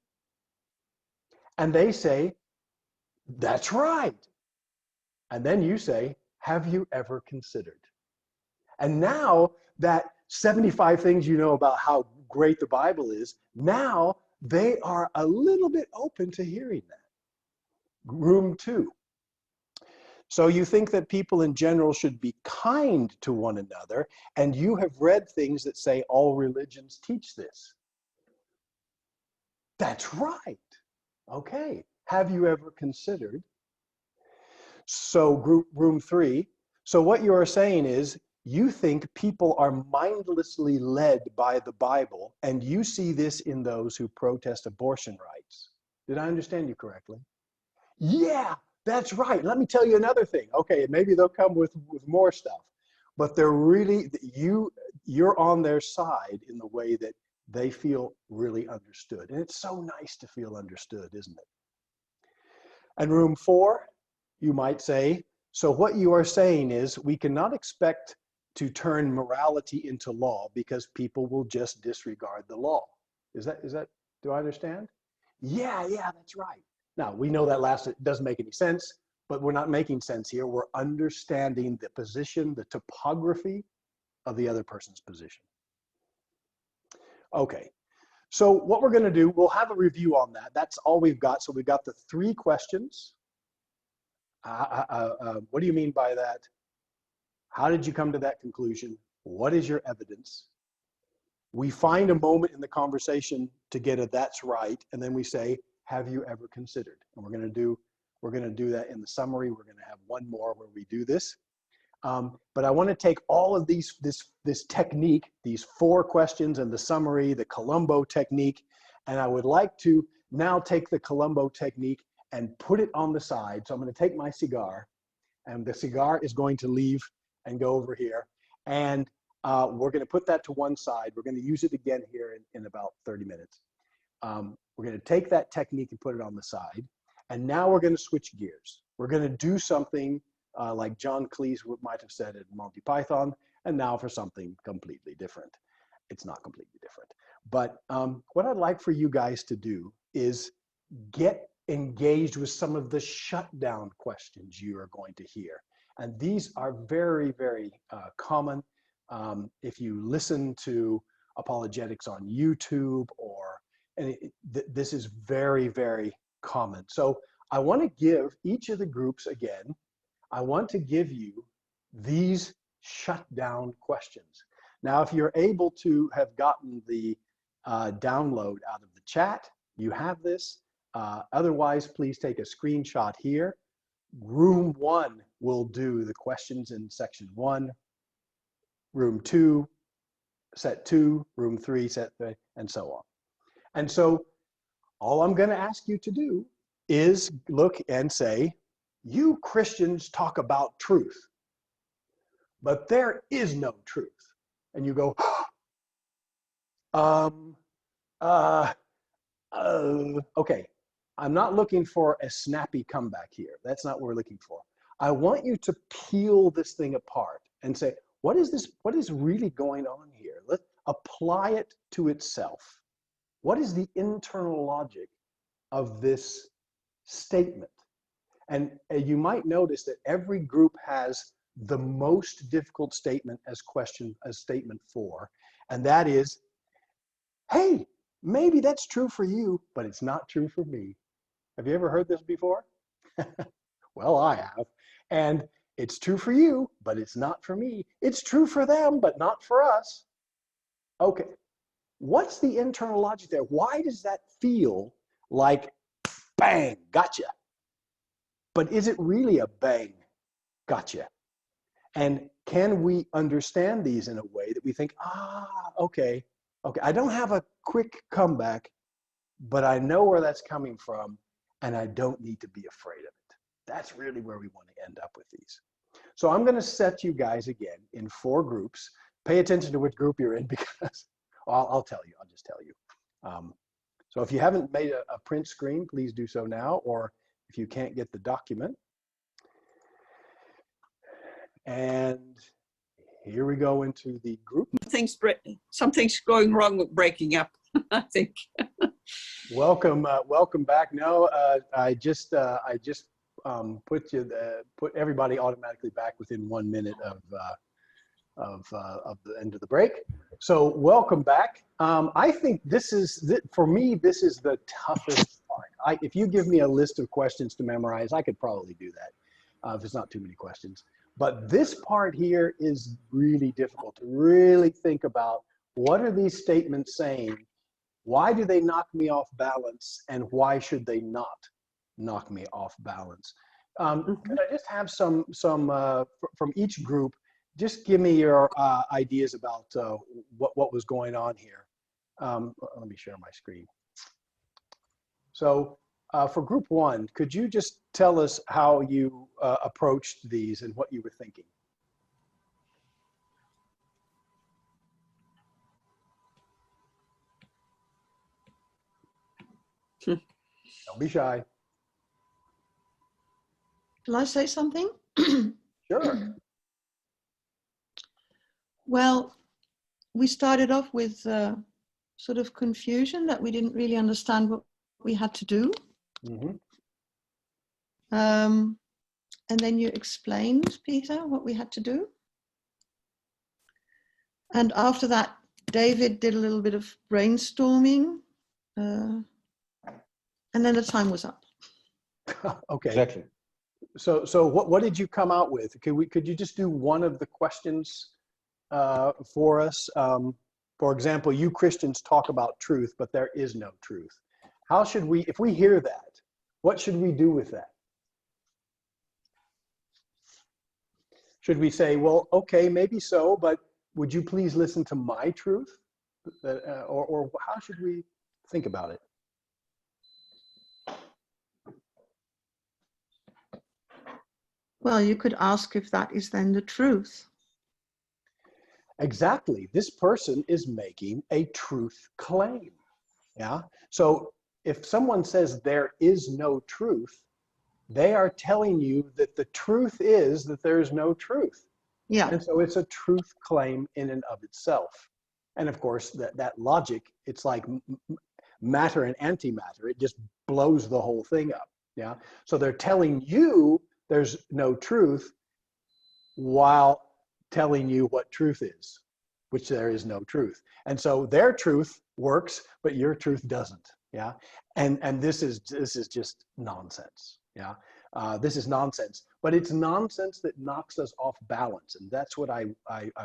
And they say, "That's right." And then you say, "Have you ever considered?" And now that 75 things you know about how great the Bible is, now they are a little bit open to hearing that. Room 2. So you think that people in general should be kind to one another, and you have read things that say all religions teach this. That's right. Okay. Have you ever considered? So room 3. So what you are saying is you think people are mindlessly led by the Bible, and you see this in those who protest abortion rights. Did I understand you correctly? Yeah, that's right. Let me tell you another thing. Okay, maybe they'll come with more stuff, but they're really, you're on their side in the way that they feel really understood. And it's so nice to feel understood, isn't it? And room 4, you might say, so what you are saying is we cannot expect to turn morality into law because people will just disregard the law. Is that, do I understand? Yeah, that's right. Now, we know that last, it doesn't make any sense, but we're not making sense here. We're understanding the position, the topography of the other person's position. Okay, so what we're going to do, we'll have a review on that. That's all we've got. So we've got the 3 questions. What do you mean by that? How did you come to that conclusion? What is your evidence? We find a moment in the conversation to get a "that's right," and then we say, "Have you ever considered?" And we're going to do that in the summary. We're going to have one more where we do this. But I want to take all of this technique, these 4 questions and the summary, the Columbo technique, and I would like to now take the Columbo technique and put it on the side. So I'm going to take my cigar, and the cigar is going to leave and go over here. And we're going to put that to one side. We're going to use it again here in about 30 minutes. We're going to take that technique and put it on the side. And now we're going to switch gears. We're going to do something like John Cleese might have said at Monty Python, and now for something completely different. It's not completely different. But what I'd like for you guys to do is get engaged with some of the shutdown questions you are going to hear. And these are very, very common. If you listen to apologetics on YouTube this is very, very common. So I want to give each of the groups again, I want to give you these shutdown questions. Now, if you're able to have gotten the download out of the chat, you have this. Otherwise, please take a screenshot here. Room 1 will do the questions in section 1. Room 2, set 2. Room 3, set 3, and so on. And so all I'm going to ask you to do is look and say, you Christians talk about truth, but there is no truth. And you go, okay, I'm not looking for a snappy comeback here. That's not what we're looking for. I want you to peel this thing apart and say, what is this? What is really going on here? Let's apply it to itself. What is the internal logic of this statement? And you might notice that every group has the most difficult statement as statement 4, and that is, hey, maybe that's true for you, but it's not true for me. Have you ever heard this before? Well, I have. And it's true for you, but it's not for me. It's true for them, but not for us. Okay, what's the internal logic there? Why does that feel like bang, gotcha? But is it really a bang, gotcha? And can we understand these in a way that we think, okay, I don't have a quick comeback, but I know where that's coming from, and I don't need to be afraid of it. That's really where we want to end up with these. So I'm going to set you guys again in 4 groups. Pay attention to which group you're in, because I'll tell you. I'll just tell you. So if you haven't made a print screen, please do so now, or if you can't get the document. And here we go into the group. Something's going wrong with breaking up, I think. Welcome back. No, I just put everybody automatically back within 1 minute of the end of the break. So welcome back. I think for me, this is the toughest part. If you give me a list of questions to memorize, I could probably do that if it's not too many questions. But this part here is really difficult to really think about. What are these statements saying? Why do they knock me off balance? And why should they not knock me off balance? Could I just have some from each group? Just give me your ideas about what was going on here. Let me share my screen. So for group 1, could you just tell us how you approached these and what you were thinking? Don't be shy. Shall I say something? Sure. Well, we started off with sort of confusion that we didn't really understand what we had to do. Mm-hmm. And then you explained, Peter, what we had to do. And after that, David did a little bit of brainstorming. And then the time was up. Okay. Exactly. So what did you come out with? Could you just do one of the questions for us? For example, you Christians talk about truth, but there is no truth. How should we, if we hear that, what should we do with that? Should we say, well, okay, maybe so, but would you please listen to my truth? Or how should we think about it? Well, you could ask if that is then the truth. Exactly. This person is making a truth claim. Yeah. So if someone says there is no truth, they are telling you that the truth is that there's no truth. Yeah. And so it's a truth claim in and of itself. And of course, that logic, it's like matter and antimatter. It just blows the whole thing up. Yeah. So they're telling you there's no truth while telling you what truth is, which there is no truth. And so their truth works, but your truth doesn't. Yeah. And this is just nonsense. Yeah, this is nonsense, but it's nonsense that knocks us off balance. And that's what I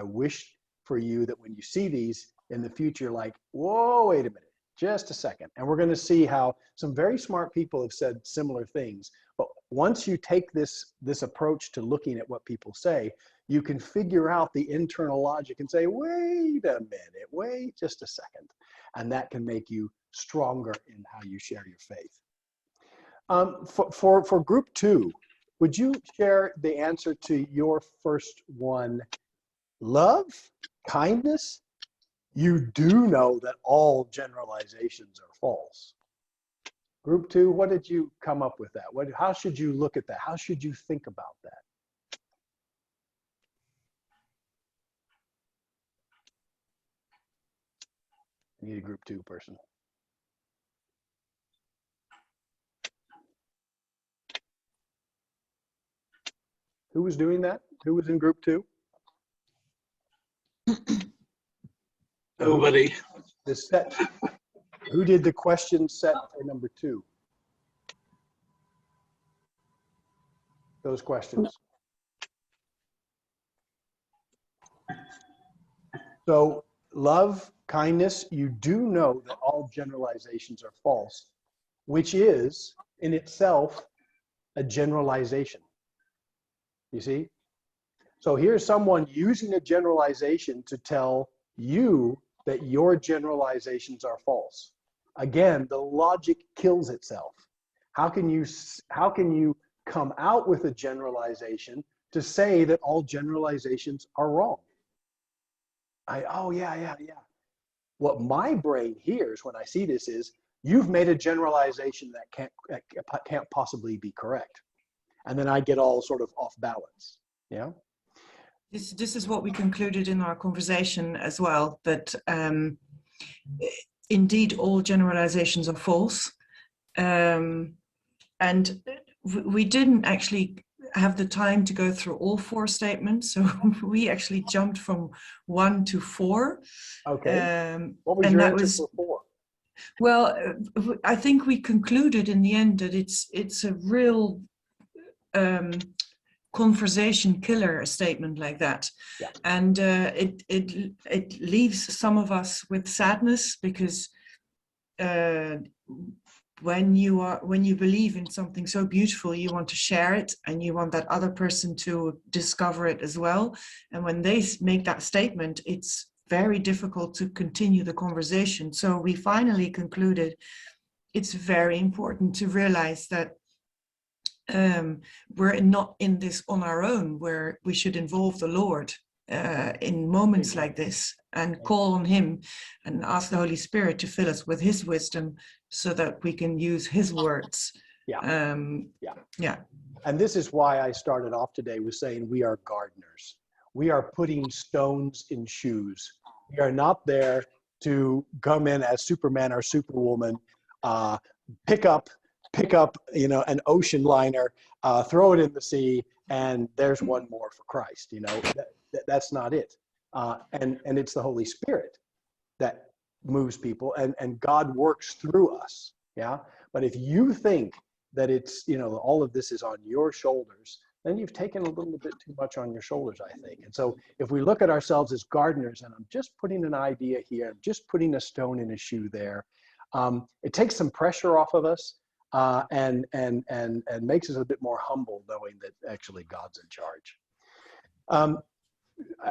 wish for you, that when you see these in the future, like, whoa, wait a minute, just a second. And we're going to see how some very smart people have said similar things. But once you take this approach to looking at what people say, you can figure out the internal logic and say, wait a minute, wait just a second. And that can make you stronger in how you share your faith. For group 2, would you share the answer to your first one? Love, kindness. You do know that all generalizations are false. Group 2, what did you come up with that? How should you look at that? How should you think about that? I need a group 2 person. Who was doing that? Who was in group 2? Nobody. The set. Who did the question set for number 2? Those questions. So love, kindness, you do know that all generalizations are false, which is in itself a generalization. You see? So here's someone using a generalization to tell you that your generalizations are false. Again, the logic kills itself. How can you come out with a generalization to say that all generalizations are wrong? Oh yeah. What my brain hears when I see this is, you've made a generalization that can't possibly be correct. And then I get all sort of off balance. Yeah. This is what we concluded in our conversation as well, that indeed all generalizations are false. And we didn't actually have the time to go through all 4 statements. So we actually jumped from 1 to 4. Okay. What was your answer for 4? Well, I think we concluded in the end that it's a real conversation killer, a statement like that. Yeah. And it leaves some of us with sadness, because when you believe in something so beautiful, you want to share it, and you want that other person to discover it as well. And when they make that statement, it's very difficult to continue the conversation. So we finally concluded it's very important to realize that we're not in this on our own, where we should involve the Lord in moments like this, and call on him and ask the Holy Spirit to fill us with his wisdom, so that we can use his words. Yeah. And this is why I started off today with saying we are gardeners. We are putting stones in shoes. We are not there to come in as Superman or Superwoman, pick up, an ocean liner, throw it in the sea, and there's one more for Christ. That's not it. And it's the Holy Spirit that moves people, and God works through us. Yeah. But if you think that it's, all of this is on your shoulders, then you've taken a little bit too much on your shoulders, I think. And so if we look at ourselves as gardeners, and I'm just putting an idea here, I'm just putting a stone in a shoe there, it takes some pressure off of us. And makes us a bit more humble, knowing that actually God's in charge.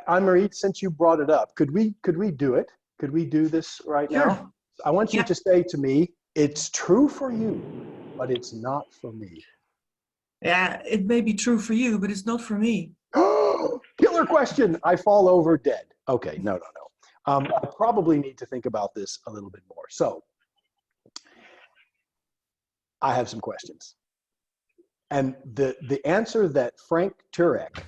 Anne-Marie, since you brought it up, could we do it? Could we do this right now? I want you to say to me, it's true for you, but it's not for me. Yeah, it may be true for you, but it's not for me. Killer question. I fall over dead. Okay, no. I probably need to think about this a little bit more. So I have some questions. And the answer that Frank Turek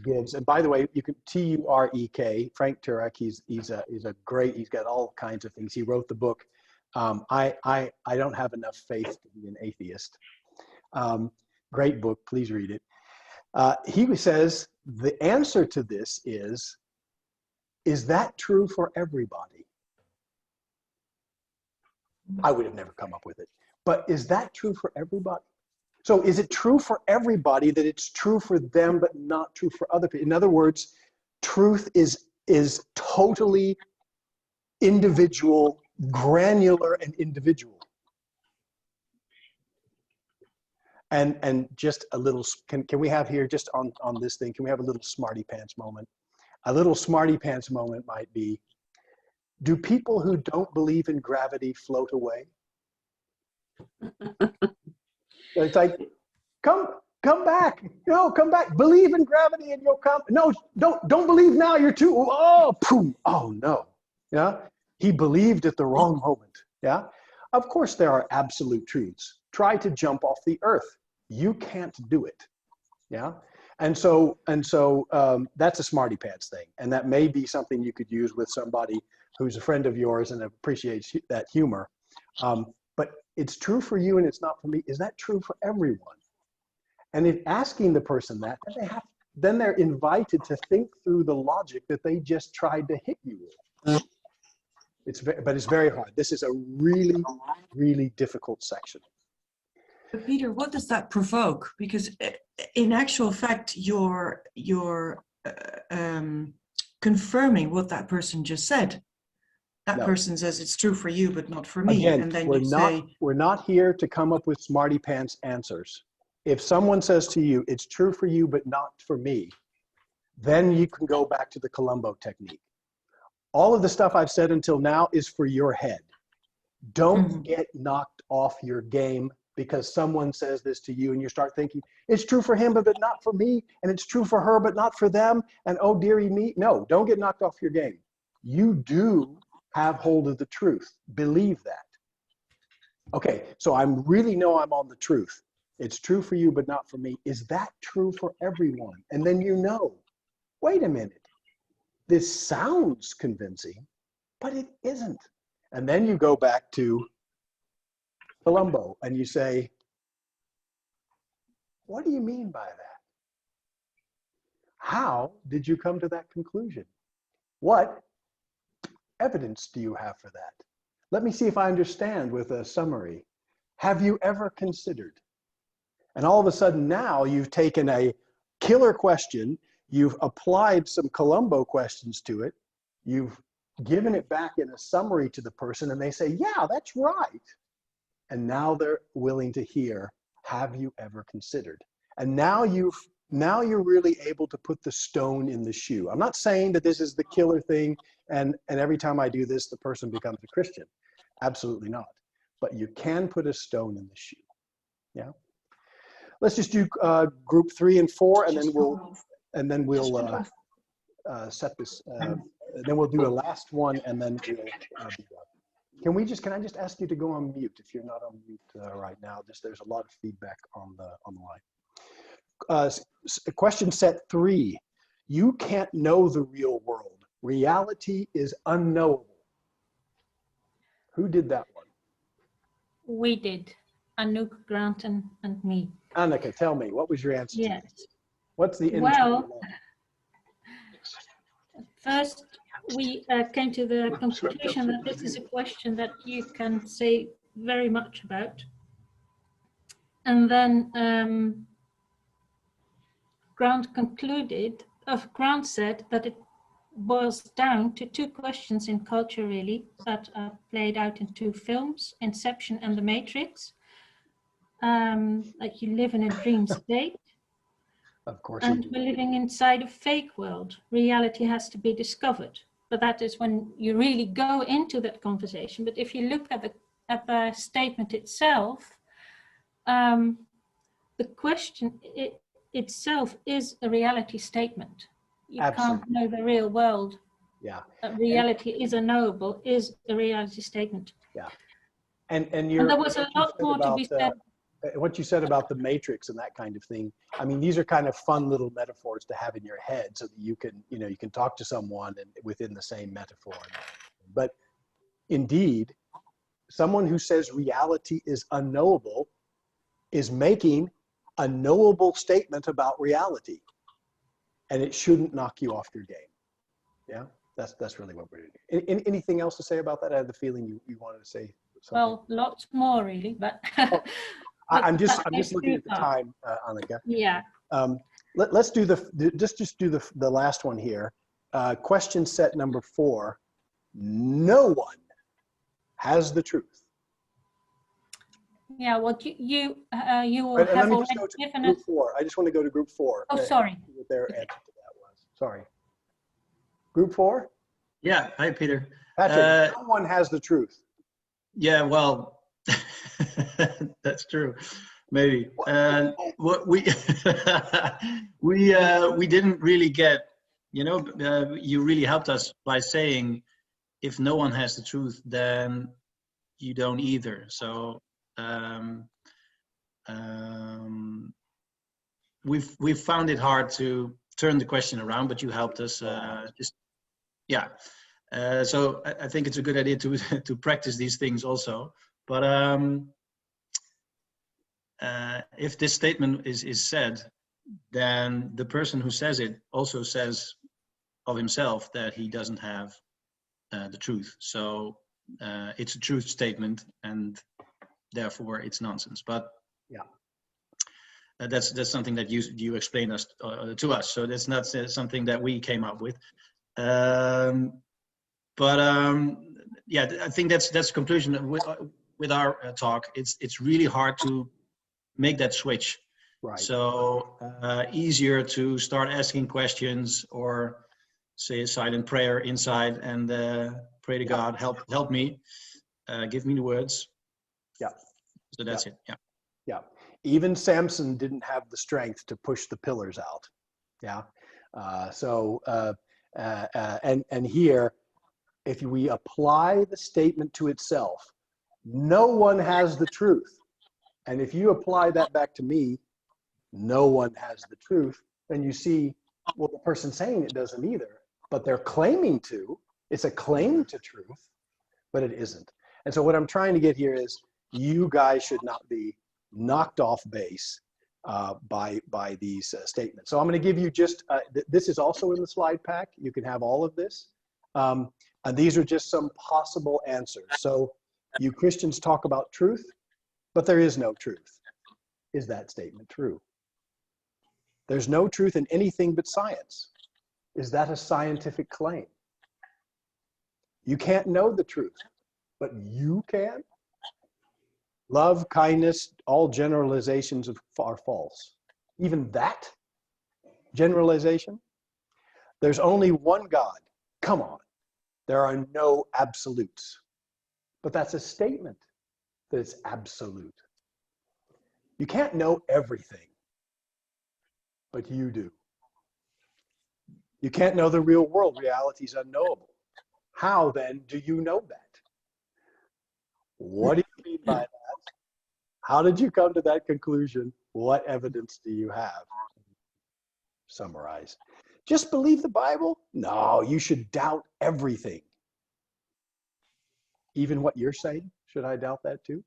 gives, and by the way, you can Turek, Frank Turek, he's a great, he's got all kinds of things. He wrote the book. I don't have enough faith to be an atheist. Great book, please read it. He says the answer to this is that true for everybody? I would have never come up with it. But is that true for everybody? So is it true for everybody that it's true for them, but not true for other people? In other words, truth is totally individual, granular and individual. And just a little, can we have here just on this thing, can we have a little smarty pants moment? A little smarty pants moment might be, do people who don't believe in gravity float away? It's like, come back. No, come back. Believe in gravity and you'll come. No, don't believe now. You're too, oh, boom. Oh no. Yeah. He believed at the wrong moment. Yeah. Of course there are absolute truths. Try to jump off the earth. You can't do it. Yeah. And so that's a smarty pants thing. And that may be something you could use with somebody who's a friend of yours and appreciates that humor. But it's true for you and it's not for me. Is that true for everyone? And if asking the person that, then they're invited to think through the logic that they just tried to hit you with. But it's very hard. This is a really, really difficult section. But Peter, what does that provoke? Because in actual fact, you're confirming what that person just said. That person says it's true for you, but not for me. Again, and then we're not here to come up with smarty pants answers. If someone says to you, it's true for you, but not for me, then you can go back to the Columbo technique. All of the stuff I've said until now is for your head. Don't get knocked off your game because someone says this to you and you start thinking, it's true for him, but not for me. And it's true for her, but not for them. And oh, dearie me. No, don't get knocked off your game. You do have hold of the truth. Believe that. Okay, so I really know I'm on the truth. It's true for you, but not for me. Is that true for everyone? And then you know, wait a minute. This sounds convincing, but it isn't. And then you go back to Columbo and you say, what do you mean by that? How did you come to that conclusion? What evidence do you have for that? Let me see if I understand with a summary. Have you ever considered? And all of a sudden now you've taken a killer question, you've applied some Columbo questions to it, you've given it back in a summary to the person and they say, yeah, that's right. And now they're willing to hear, have you ever considered? And now you're really able to put the stone in the shoe. I'm not saying that this is the killer thing and every time I do this, the person becomes a Christian. Absolutely not. But you can put a stone in the shoe. Yeah. Let's just do group 3 and 4, and then we'll set this. Then we'll do a last one, and then we'll be done. Can I just ask you to go on mute if you're not on mute right now? There's a lot of feedback on the line. Question set 3. You can't know the real world. Reality is unknowable. Who did that one? We did. Anouk, Granton, and me. Anneke, tell me, what was your answer? Yes. What's the Well, first we came to the conclusion that this is a question that you can say very much about. And then Grant said that it boils down to 2 questions in culture really that are played out in 2 films, Inception and The Matrix. Like you live in a dream state. Of course. And we're living inside a fake world. Reality has to be discovered. But that is when you really go into that conversation. But if you look at the statement itself, the question itself is a reality statement. You Absolutely. can't know the real world. Yeah. Reality is unknowable, is a reality statement. Yeah. And there was a lot more to be said. What you said about the Matrix and that kind of thing, I mean, these are kind of fun little metaphors to have in your head so that you can talk to someone and within the same metaphor. But indeed, someone who says reality is unknowable is making a knowable statement about reality. And it shouldn't knock you off your game. Yeah, that's really what we're doing. Anything else to say about that? I had the feeling you wanted to say something. Well, lots more really, but I'm just That's looking too at the tough. time, Annika. Yeah. Let's do just do the last one here. Question set number 4. No one has the truth. Yeah, what you will And let have me just already go to given group us. 4. I just want to go to group 4. Oh, sorry. See what their answer to that was. Sorry. Group 4? Yeah. Hi, Peter. Patrick, no one has the truth. Yeah, well, that's true. Maybe. What we we didn't really get. You really helped us by saying, if no one has the truth, then you don't either. So we've found it hard to turn the question around, but you helped us. So I think it's a good idea to practice these things also. But if this statement is said, then the person who says it also says of himself that he doesn't have the truth. So it's a truth statement, and therefore it's nonsense. But yeah, that's something that you explained to us. So that's not something that we came up with. Yeah, I think that's the conclusion with our talk. It's really hard to make that switch. Right. So easier to start asking questions or say a silent prayer inside and pray to God, help me, give me the words. Yeah. So that's it. Yeah. Yeah. Even Samson didn't have the strength to push the pillars out. Yeah. And here, if we apply the statement to itself, no one has the truth. And if you apply that back to me, no one has the truth, then you see, well, the person saying it doesn't either, but they're claiming to. It's a claim to truth, but it isn't. And so what I'm trying to get here is you guys should not be knocked off base by these statements. So I'm going to give you just, this is also in the slide pack. You can have all of this. And these are just some possible answers. So you Christians talk about truth, but there is no truth. Is that statement true? There's no truth in anything but science. Is that a scientific claim? You can't know the truth, but you can. Love, kindness, all generalizations are false. Even that generalization? There's only one God. Come on. There are no absolutes. But that's a statement that it's absolute. You can't know everything, but you do. You can't know the real world. Reality is unknowable. How then do you know that? What do you mean by that? How did you come to that conclusion? What evidence do you have? Summarize. Just believe the Bible? No, you should doubt everything. Even what you're saying? Should I doubt that too?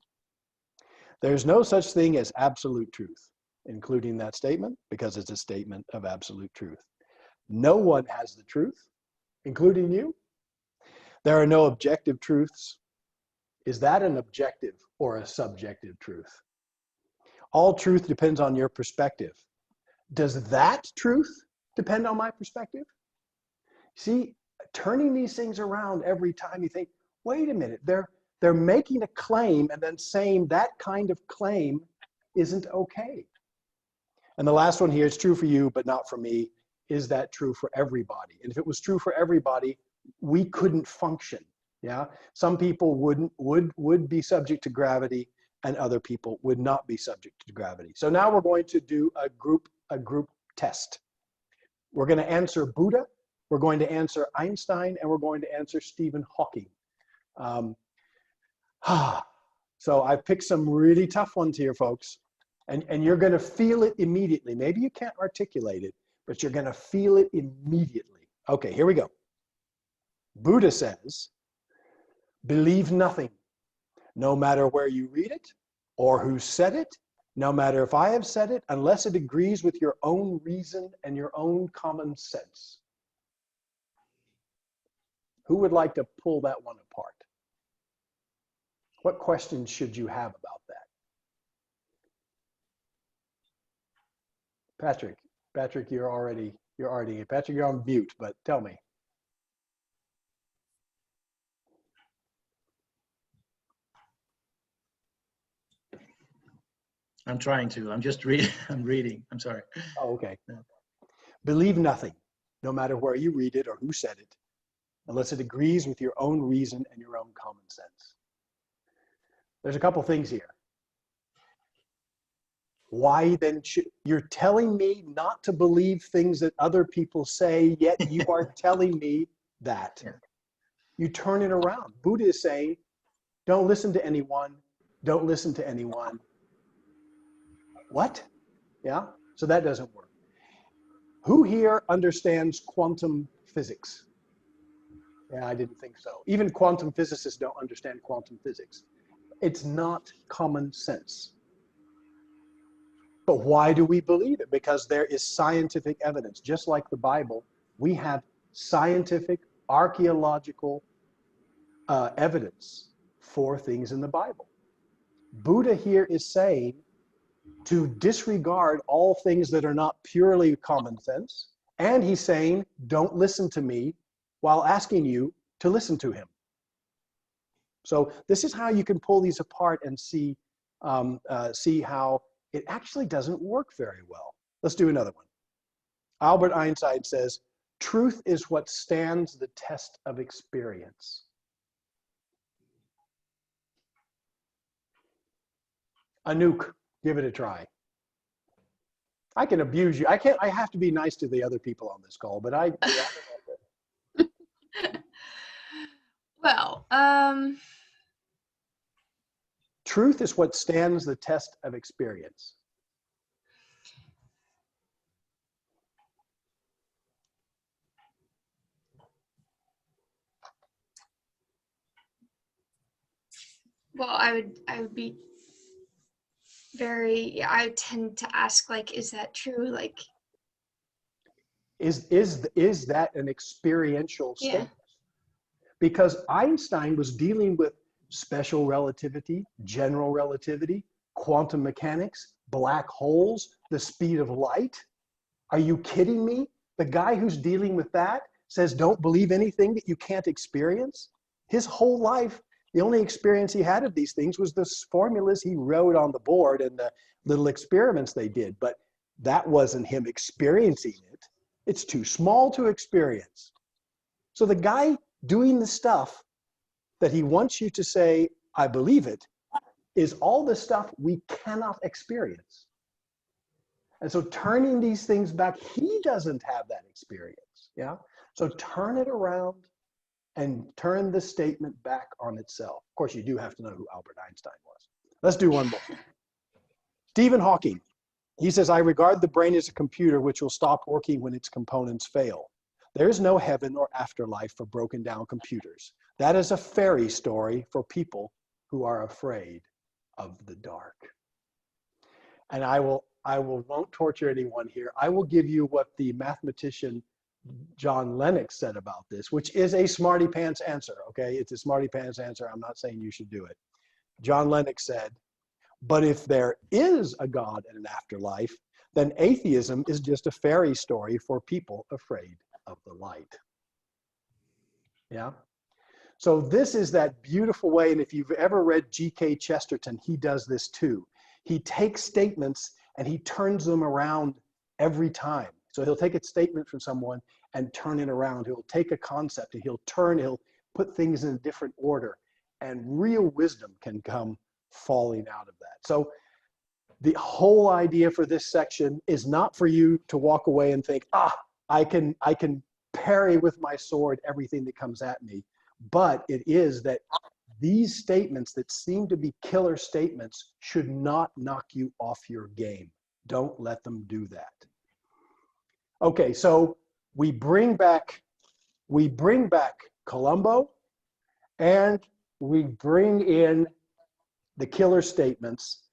There's no such thing as absolute truth, including that statement, because it's a statement of absolute truth. No one has the truth, including you. There are no objective truths. Is that an objective or a subjective truth? All truth depends on your perspective. Does that truth depend on my perspective? See, turning these things around every time you think, wait a minute, they're making a claim and then saying that kind of claim isn't okay. And the last one here is true for you, but not for me. Is that true for everybody? And if it was true for everybody, we couldn't function. Yeah, some people would be subject to gravity, and other people would not be subject to gravity. So now we're going to do a group test. We're going to answer Buddha, we're going to answer Einstein, and we're going to answer Stephen Hawking. So I picked some really tough ones here, folks, and you're going to feel it immediately. Maybe you can't articulate it, but you're going to feel it immediately. Okay, here we go. Buddha says, believe nothing, no matter where you read it or who said it, no matter if I have said it, unless it agrees with your own reason and your own common sense. Who would like to pull that one apart? What questions should you have about that? Patrick, you're already, Patrick, you're on mute, but tell me. I'm trying to. I'm just reading. I'm reading. I'm sorry. Oh, okay. Yeah. Believe nothing, no matter where you read it or who said it, unless it agrees with your own reason and your own common sense. There's a couple things here. Why then you're telling me not to believe things that other people say, yet you are telling me that. Yeah. You turn it around. Buddha is saying, don't listen to anyone. Don't listen to anyone. What? Yeah? So that doesn't work. Who here understands quantum physics? Yeah, I didn't think so. Even quantum physicists don't understand quantum physics. It's not common sense. But why do we believe it? Because there is scientific evidence. Just like the Bible, we have scientific, archaeological evidence for things in the Bible. Buddha here is saying to disregard all things that are not purely common sense. And he's saying, don't listen to me while asking you to listen to him. So this is how you can pull these apart and see how it actually doesn't work very well. Let's do another one. Albert Einstein says, truth is what stands the test of experience. Anouk, give it a try. I can abuse you. I have to be nice to the other people on this call, but Well, truth is what stands the test of experience. well, I would be very, I tend to ask, like, is that true? Like, Is that an experiential statement? yeah. Because Einstein was dealing with special relativity, general relativity, quantum mechanics, black holes, the speed of light. Are you kidding me? The guy who's dealing with that says, don't believe anything that you can't experience. His whole life, the only experience he had of these things was the formulas he wrote on the board and the little experiments they did. But that wasn't him experiencing it. It's too small to experience. So the guy doing the stuff that he wants you to say, I believe it, is all the stuff we cannot experience. And so turning these things back, he doesn't have that experience. Yeah. So turn it around and turn the statement back on itself. Of course, you do have to know who Albert Einstein was. Let's do one more. Stephen Hawking. He says, I regard the brain as a computer which will stop working when its components fail. There is no heaven or afterlife for broken down computers. That is a fairy story for people who are afraid of the dark. And I won't torture anyone here. I will give you what the mathematician John Lennox said about this, which is a smarty pants answer. Okay, it's a smarty pants answer. I'm not saying you should do it. John Lennox said, but if there is a God and an afterlife, then atheism is just a fairy story for people afraid of the light. Yeah. So this is that beautiful way. And if you've ever read G.K. Chesterton, he does this too. He takes statements and he turns them around every time. So he'll take a statement from someone and turn it around. He'll take a concept and he'll put things in a different order. And real wisdom can come falling out of that. So the whole idea for this section is not for you to walk away and think, I can parry with my sword everything that comes at me. But it is that these statements that seem to be killer statements should not knock you off your game. Don't let them do that. Okay, so we bring back Columbo, and we bring in the killer statements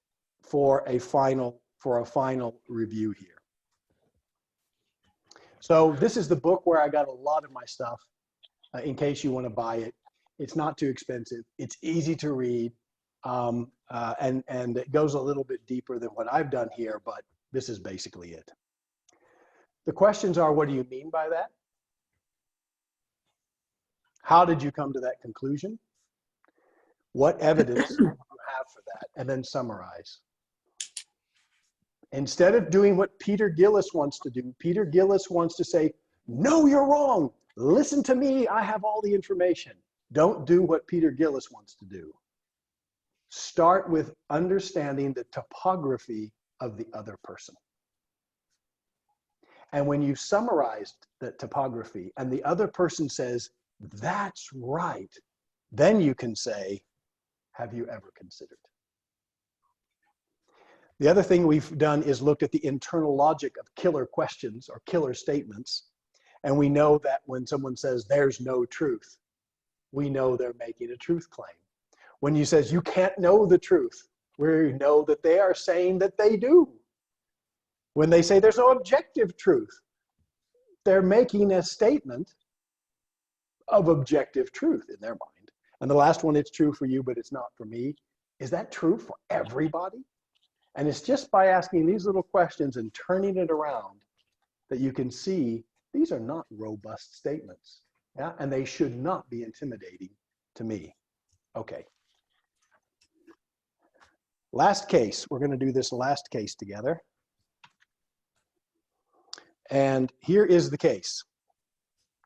for a final review here. So this is the book where I got a lot of my stuff. In case you want to buy it, it's not too expensive. It's easy to read, and it goes a little bit deeper than what I've done here, but this is basically it. The questions are, what do you mean by that? How did you come to that conclusion? What evidence do you have for that? And then summarize. Instead of doing what Peter Gillies wants to do, Peter Gillies wants to say, no, you're wrong. Listen to me. I have all the information. Don't do what Peter Gillies wants to do. Start with understanding the topography of the other person. And when you summarized the topography and the other person says, that's right, then you can say, have you ever considered? The other thing we've done is looked at the internal logic of killer questions or killer statements. And we know that when someone says there's no truth, we know they're making a truth claim. When you says you can't know the truth, we know that they are saying that they do. When they say there's no objective truth, they're making a statement of objective truth in their mind. And the last one, it's true for you, but it's not for me. Is that true for everybody? And it's just by asking these little questions and turning it around that you can see these are not robust statements. Yeah? And they should not be intimidating to me. Okay. Last case. We're going to do this last case together. And here is the case.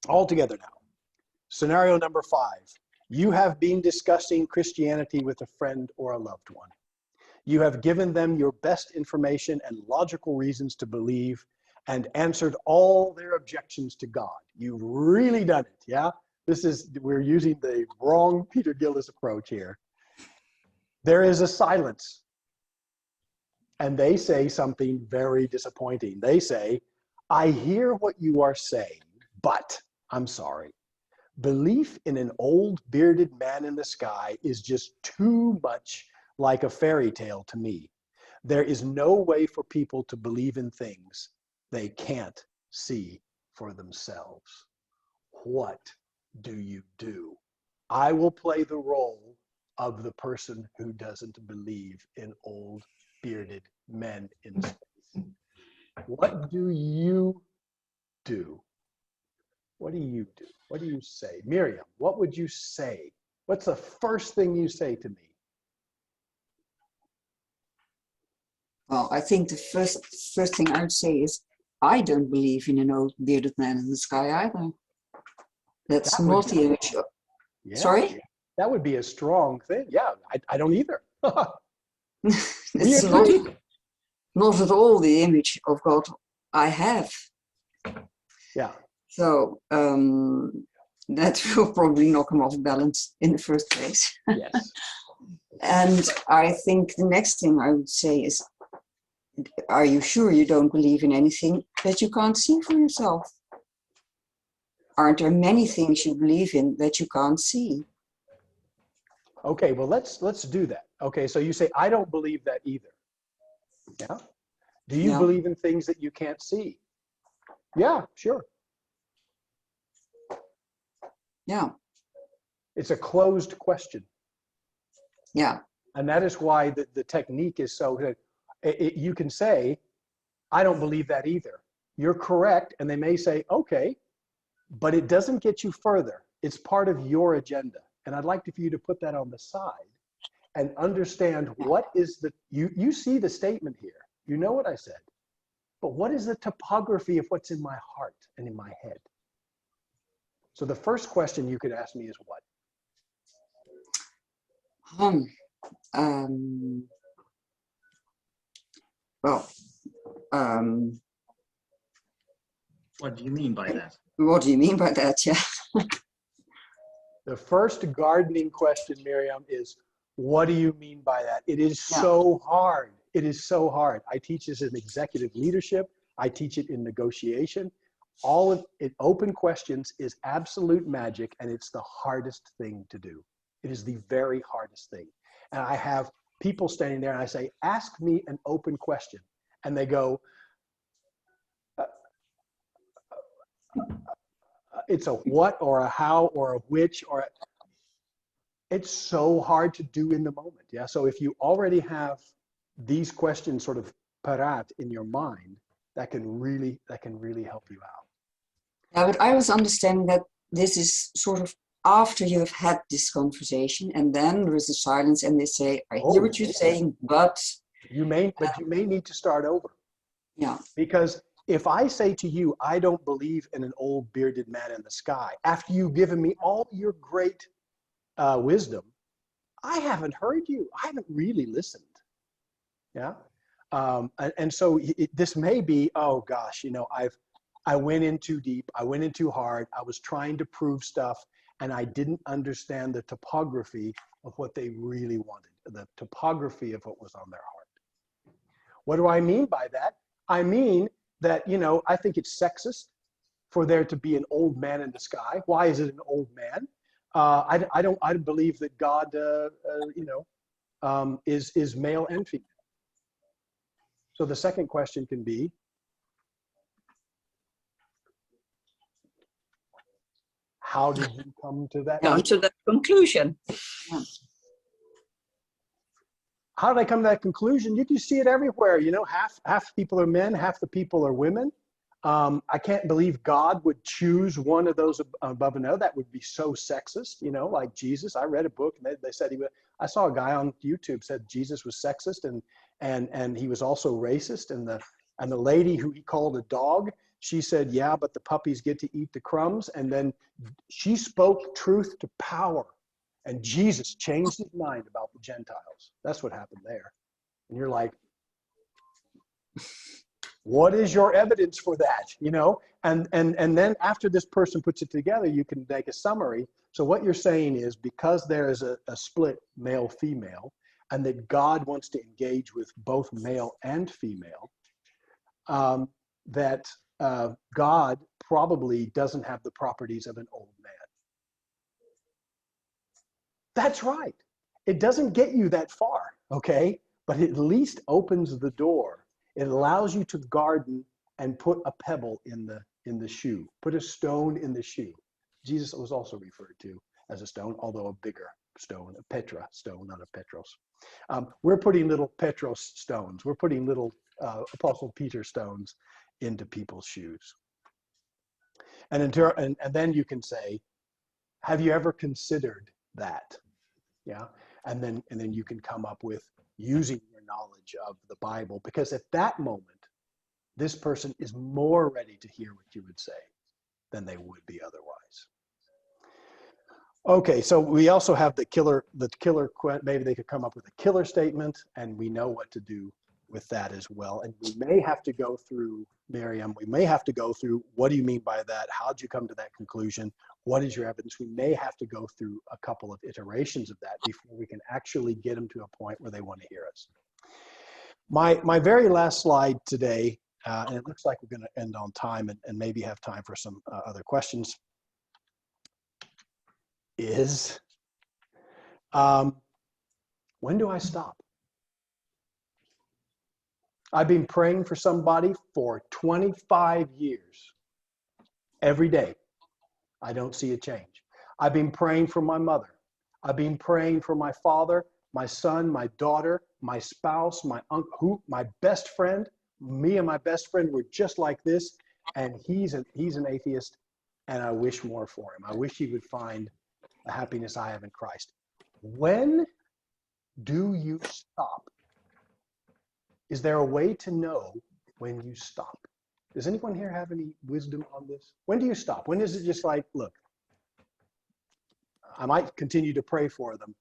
All together now. Scenario number 5. You have been discussing Christianity with a friend or a loved one. You have given them your best information and logical reasons to believe and answered all their objections to God. You've really done it, yeah? We're using the wrong Peter Gillies approach here. There is a silence. And they say something very disappointing. They say, I hear what you are saying, but I'm sorry. Belief in an old bearded man in the sky is just too much like a fairy tale to me. There is no way for people to believe in things they can't see for themselves. What do you do? I will play the role of the person who doesn't believe in old bearded men in space. What do you do? What do you do? What do you say? Miriam, what would you say? What's the first thing you say to me? Well, I think the first thing I would say is, I don't believe in an old bearded man in the sky either. That's not the image. Yeah, Sorry? That would be a strong thing. Yeah, I don't either. It's not at all the image of God I have. Yeah. So that will probably knock him off balance in the first place. Yes. And I think the next thing I would say is, are you sure you don't believe in anything that you can't see for yourself? Aren't there many things you believe in that you can't see? Okay, well, let's do that. Okay, so you say, I don't believe that either. Yeah? Do you believe in things that you can't see? Yeah, sure. Yeah. It's a closed question. Yeah. And that is why the technique is so good. You can say, I don't believe that either. You're correct. And they may say, okay, but it doesn't get you further. It's part of your agenda. And I'd like for you to put that on the side and understand what is you see the statement here. You know what I said. But what is the topography of what's in my heart and in my head? So the first question you could ask me is what? What do you mean by that? What do you mean by that? Yeah. The first gardening question, Miriam, is what do you mean by that? It is so hard. It is so hard. I teach this in executive leadership. I teach it in negotiation. All of it, open questions is absolute magic, and it's the hardest thing to do. It is the very hardest thing. And I have people standing there and I say, ask me an open question. And they go, it's a what or a how or a which or it's so hard to do in the moment. Yeah. So if you already have these questions sort of parat in your mind, that can really help you out. Yeah, but I was understanding that this is sort of after you have had this conversation, and then there is a silence, and they say, "I hear what you're saying, but you may need to start over." Yeah. Because if I say to you, I don't believe in an old bearded man in the sky, after you've given me all your great wisdom, I haven't heard you. I haven't really listened. Yeah. And so this may be, oh gosh, I went in too deep. I went in too hard. I was trying to prove stuff, and I didn't understand the topography of what they really wanted, the topography of what was on their heart. What do I mean by that? I mean that, I think it's sexist for there to be an old man in the sky. Why is it an old man? I don't believe that God, is male and female. So the second question can be, how did you come to that? Come to that conclusion. Yeah. How did I come to that conclusion? You can see it everywhere. Half the people are men, half the people are women. I can't believe God would choose one of those above another. That would be so sexist, like Jesus. I read a book and they said I saw a guy on YouTube said Jesus was sexist and he was also racist. And the lady who he called a dog, she said, yeah, but the puppies get to eat the crumbs. And then she spoke truth to power. And Jesus changed his mind about the Gentiles. That's what happened there. And you're like, what is your evidence for that? And then after this person puts it together, you can make a summary. So what you're saying is, because there is a split male-female, and that God wants to engage with both male and female, that God probably doesn't have the properties of an old man. That's right. It doesn't get you that far, okay? But it at least opens the door. It allows you to garden and put a pebble in the shoe, put a stone in the shoe. Jesus was also referred to as a stone, although a bigger stone, a Petra stone, not a Petros. We're putting little Petros stones. We're putting little Apostle Peter stones into people's shoes. And then you can say, have you ever considered that? Yeah. And then you can come up with using your knowledge of the Bible, because at that moment, this person is more ready to hear what you would say than they would be otherwise. Okay, so we also have the killer, maybe they could come up with a killer statement, and we know what to do with that as well. And we may have to go through, Miriam, what do you mean by that? How'd you come to that conclusion? What is your evidence? We may have to go through a couple of iterations of that before we can actually get them to a point where they want to hear us. My very last slide today, and it looks like we're going to end on time and maybe have time for some other questions, is when do I stop? I've been praying for somebody for 25 years. Every day, I don't see a change. I've been praying for my mother. I've been praying for my father, my son, my daughter, my spouse, my uncle, my best friend. Me and my best friend were just like this, and he's an atheist, and I wish more for him. I wish he would find the happiness I have in Christ. When do you stop? Is there a way to know when you stop? Does anyone here have any wisdom on this? When do you stop? When is it just like, look, I might continue to pray for them,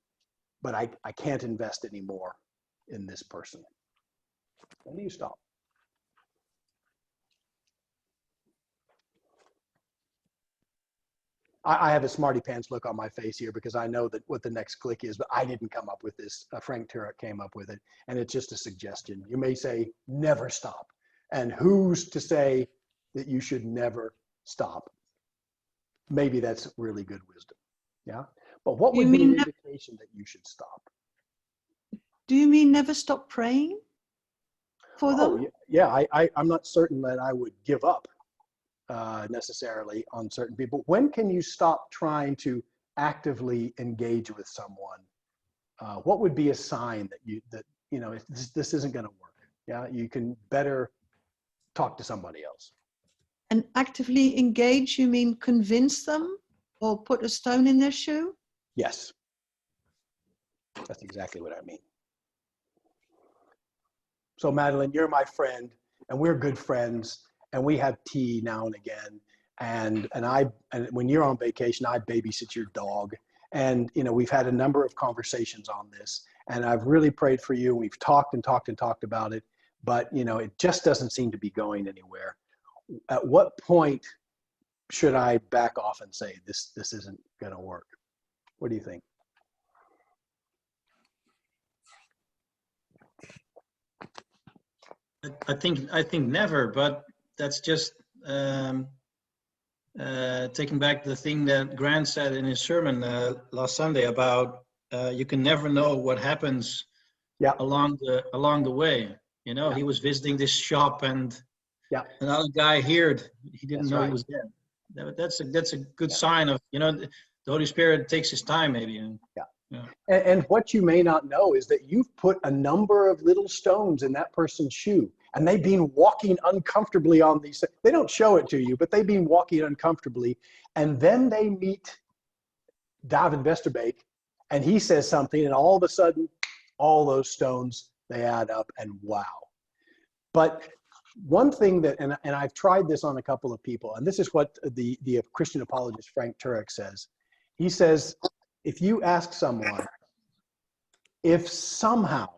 but I can't invest anymore in this person? When do you stop? I have a smarty pants look on my face here because I know that what the next click is, but I didn't come up with this. Frank Turek came up with it, and it's just a suggestion. You may say, never stop. And who's to say that you should never stop? Maybe that's really good wisdom. Yeah. But what would be an indication that you should stop? Do you mean never stop praying for them? Yeah, I'm not certain that I would give up necessarily on certain people. When can you stop trying to actively engage with someone? What would be a sign that this isn't going to work? Yeah, you can better talk to somebody else. And actively engage, you mean convince them or put a stone in their shoe? Yes. That's exactly what I mean. So Madeline, you're my friend and we're good friends and we have tea now and again. And when you're on vacation, I babysit your dog. And, you know, we've had a number of conversations on this and I've really prayed for you. We've talked and talked and talked about it, but, you know, it just doesn't seem to be going anywhere. At what point should I back off and say, this isn't going to work? What do you think? I think never, but that's just taking back the thing that Grant said in his sermon last Sunday about you can never know what happens along the way. You know, he was visiting this shop and another guy heard, he didn't know he was there. That's a good sign of, you know, the Holy Spirit takes his time maybe. And what you may not know is that you've put a number of little stones in that person's shoe and they've been walking uncomfortably on these. They don't show it to you, but they've been walking uncomfortably. And then they meet David Westerbeek and he says something and all of a sudden, all those stones, they add up and wow. But one thing that, and I've tried this on a couple of people, and this is what the Christian apologist Frank Turek says. He says, if you ask someone, if somehow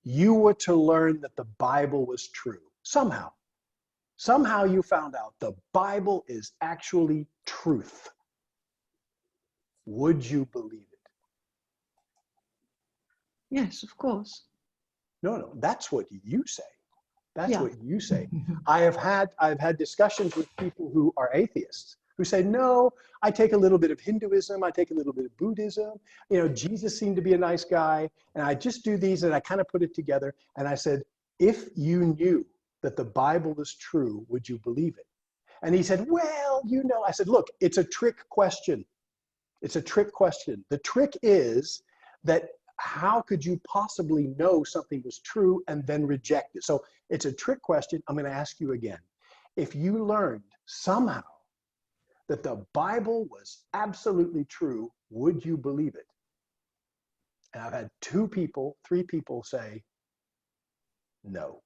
you were to learn that the Bible was true, somehow you found out the Bible is actually truth, would you believe it? Yes, of course. No, that's what you say. That's what you say. I've had discussions with people who are atheists who say, no, I take a little bit of Hinduism, I take a little bit of Buddhism, you know, Jesus seemed to be a nice guy, and I just do these and I kind of put it together. And I said, if you knew that the Bible is true, would you believe it? And he said, well, you know, I said, look, it's a trick question. It's a trick question. The trick is that how could you possibly know something was true and then reject it? So it's a trick question. I'm going to ask you again. If you learned somehow that the Bible was absolutely true, would you believe it? And I've had 3 people say, no,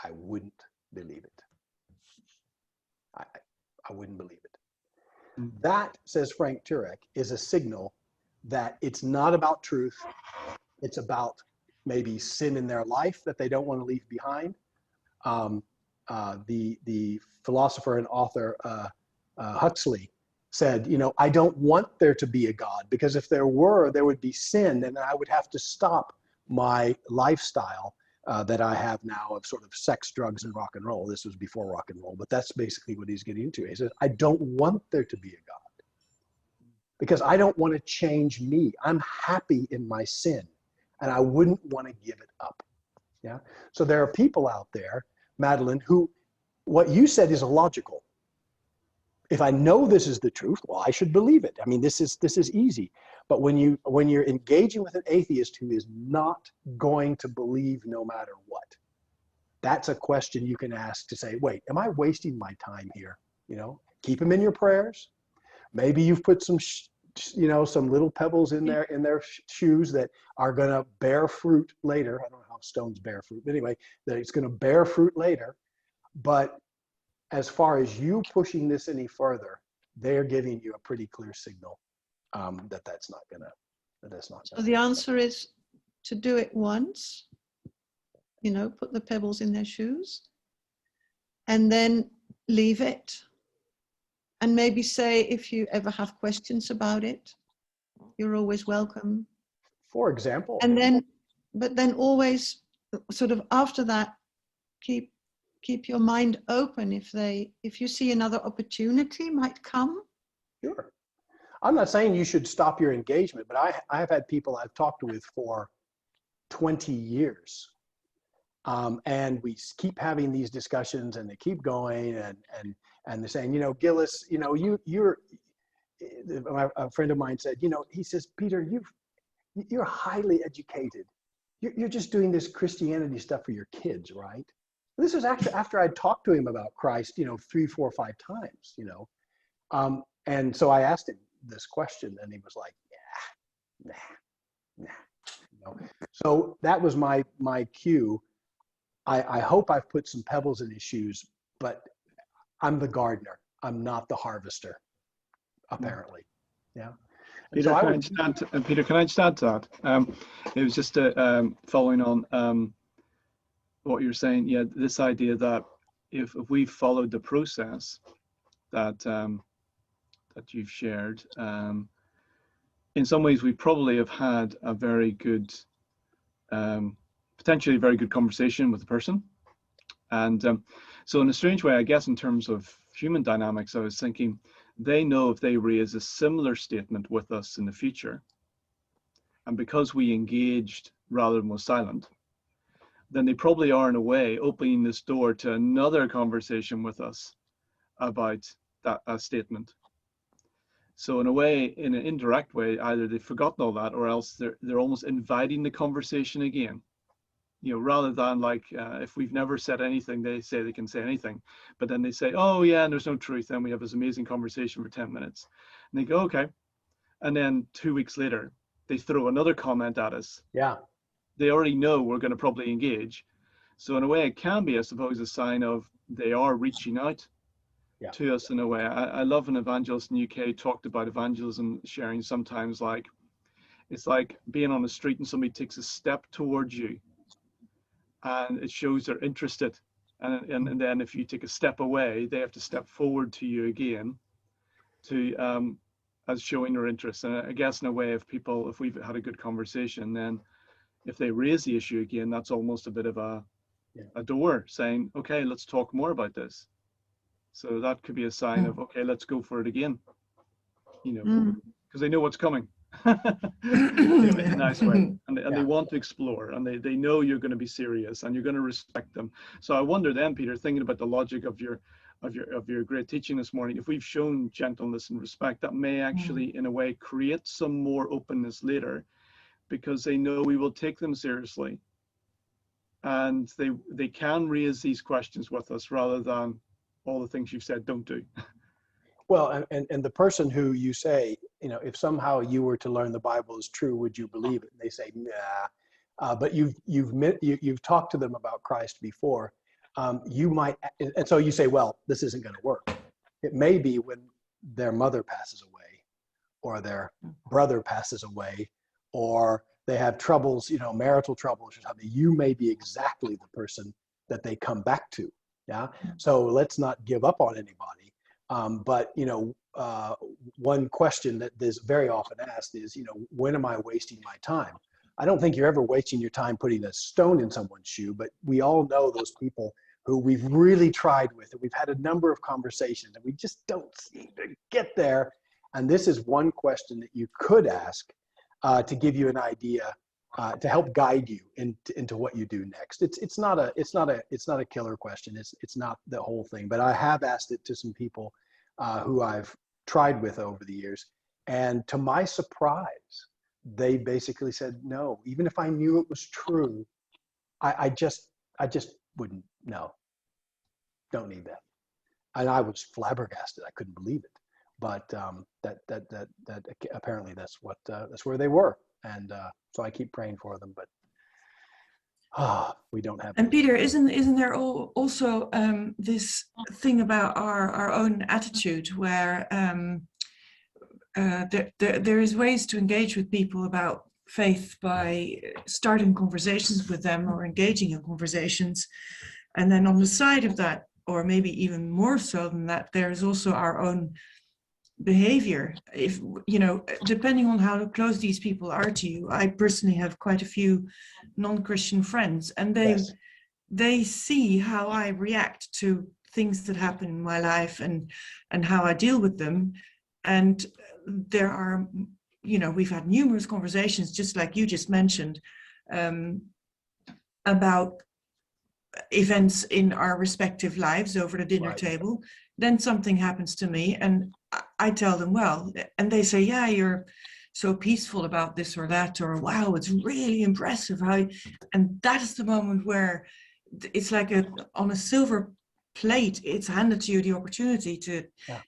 I wouldn't believe it. I wouldn't believe it. That, says Frank Turek, is a signal that it's not about truth. It's about maybe sin in their life that they don't want to leave behind. The philosopher and author Huxley said, you know, I don't want there to be a God because if there were, there would be sin and I would have to stop my lifestyle that I have now of sort of sex, drugs, and rock and roll. This was before rock and roll, but that's basically what he's getting into. He says, I don't want there to be a God because I don't want to change me. I'm happy in my sin and I wouldn't want to give it up. Yeah. So there are people out there, Madeline, who what you said is illogical. If I know this is the truth, well, I should believe it. I mean, this is easy. But when you're engaging with an atheist who is not going to believe no matter what, that's a question you can ask to say, wait, am I wasting my time here? You know, keep them in your prayers. Maybe you've put some little pebbles in their shoes that are going to bear fruit later. I don't know how stones bear fruit, but anyway, that it's going to bear fruit later. But as far as you pushing this any further, they're giving you a pretty clear signal that's not gonna. So the answer is to do it once, you know, put the pebbles in their shoes, and then leave it. And maybe say, if you ever have questions about it, you're always welcome. For example. And then, but then always sort of after that, keep your mind open if you see another opportunity might come. Sure. I'm not saying you should stop your engagement, but I've had people I've talked with for 20 years. And we keep having these discussions and they keep going and they're saying, you know, Gillies, you know, a friend of mine said, you know, he says, Peter, you're highly educated. You're just doing this Christianity stuff for your kids, right? This was actually after I'd talked to him about Christ, 3, 4, 5 times, And so I asked him this question, and he was like, yeah, nah. So that was my cue. I hope I've put some pebbles in his shoes, but I'm the gardener. I'm not the harvester, apparently. Yeah. Peter, so can I just add to that? It was just following on what you're saying. Yeah, this idea that if we followed the process that that you've shared, in some ways we probably have had a very good, potentially very good conversation with the person. And so in a strange way, I guess, in terms of human dynamics, I was thinking, they know if they raise a similar statement with us in the future, and because we engaged rather than was silent, then they probably are in a way opening this door to another conversation with us about that statement. So in a way, in an indirect way, either they've forgotten all that, or else they're almost inviting the conversation again. Rather than like, if we've never said anything, they say they can say anything, but then they say, oh yeah, and there's no truth. Then we have this amazing conversation for 10 minutes. And they go, okay. And then 2 weeks later, they throw another comment at us. Yeah. They already know we're going to probably engage. So in a way, it can be, I suppose, a sign of they are reaching out to us in a way. I love an evangelist in the UK talked about evangelism sharing sometimes like, it's like being on the street and somebody takes a step towards you, and it shows they're interested. And then if you take a step away, they have to step forward to you again to as showing their interest. And I guess in a way, if we've had a good conversation, then if they raise the issue again, that's almost a bit of a door saying, okay, let's talk more about this. So that could be a sign of, okay, let's go for it again, because they know what's coming. In a nice way, and they want to explore, and they know you're going to be serious and you're going to respect them. So I wonder then, Peter, thinking about the logic of your great teaching this morning, if we've shown gentleness and respect, that may actually in a way create some more openness later, because they know we will take them seriously, and they can raise these questions with us rather than all the things you've said don't do. Well, and the person who you say, if somehow you were to learn the Bible is true, would you believe it? And they say, nah. But you've talked to them about Christ before. You might, and so you say, well, this isn't going to work. It may be when their mother passes away, or their brother passes away, or they have troubles, marital troubles or something. You may be exactly the person that they come back to. Yeah. So let's not give up on anybody. But one question that is very often asked is, when am I wasting my time? I don't think you're ever wasting your time putting a stone in someone's shoe, but we all know those people who we've really tried with, and we've had a number of conversations, and we just don't seem to get there. And this is one question that you could ask to give you an idea, to help guide you into what you do next. It's not a killer question. It's not the whole thing, but I have asked it to some people who I've tried with over the years, and to my surprise, they basically said no. Even if I knew it was true, I just wouldn't. No, don't need that. And I was flabbergasted. I couldn't believe it. But that apparently that's where they were. And so I keep praying for them, but we don't have. And Peter, isn't there also this thing about our own attitude, where there is ways to engage with people about faith by starting conversations with them or engaging in conversations, and then on the side of that, or maybe even more so than that, there is also our own behavior. If depending on how close these people are to you, I personally have quite a few non-Christian friends, and they see how I react to things that happen in my life and how I deal with them. And there are, we've had numerous conversations, just like you just mentioned, about events in our respective lives over the dinner table. Then something happens to me, and I tell them, well, and they say, yeah, you're so peaceful about this or that, or wow, it's really impressive how, and that is the moment where it's like on a silver plate, it's handed to you the opportunity to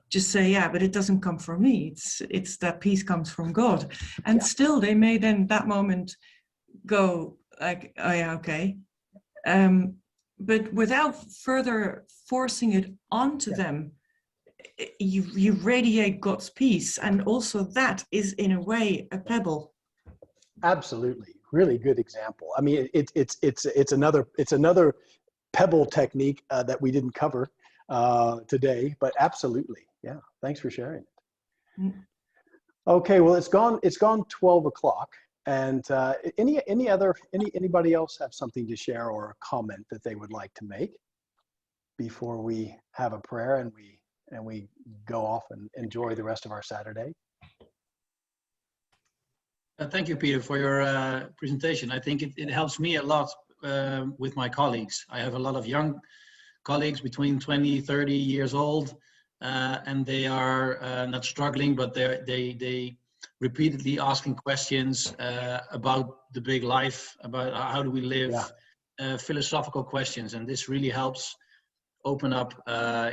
just say, yeah, but it doesn't come from me. It's that peace comes from God. And still they may then that moment go like, oh yeah, okay. But without further forcing it onto them, you radiate God's peace. And also that is in a way a pebble. Absolutely. Really good example. I mean, it's another pebble technique that we didn't cover today, but absolutely. Yeah. Thanks for sharing it. Okay. Well, it's gone 12 o'clock. And anybody else have something to share or a comment that they would like to make before we have a prayer and we go off and enjoy the rest of our Saturday? Thank you, Peter, for your presentation. I think it helps me a lot with my colleagues. I have a lot of young colleagues between 20, 30 years old, and they are not struggling, but they repeatedly asking questions about the big life, about how do we live, philosophical questions. And this really helps open up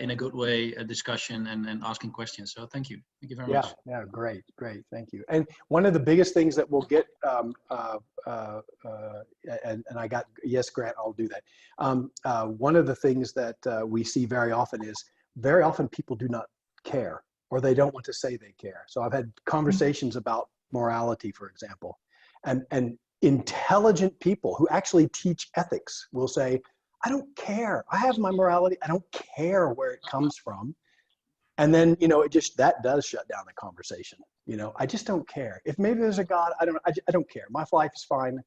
in a good way a discussion and asking questions. So thank you very much. Yeah, great, thank you. And one of the biggest things that we'll get, and I got, yes, Grant, I'll do that. One of the things that we see very often is people do not care, or they don't want to say they care. So I've had conversations about morality, for example, and intelligent people who actually teach ethics will say, I don't care. I have my morality. I don't care where it comes from. And then, that does shut down the conversation. I just don't care. If maybe there's a God, I don't care. My life is fine.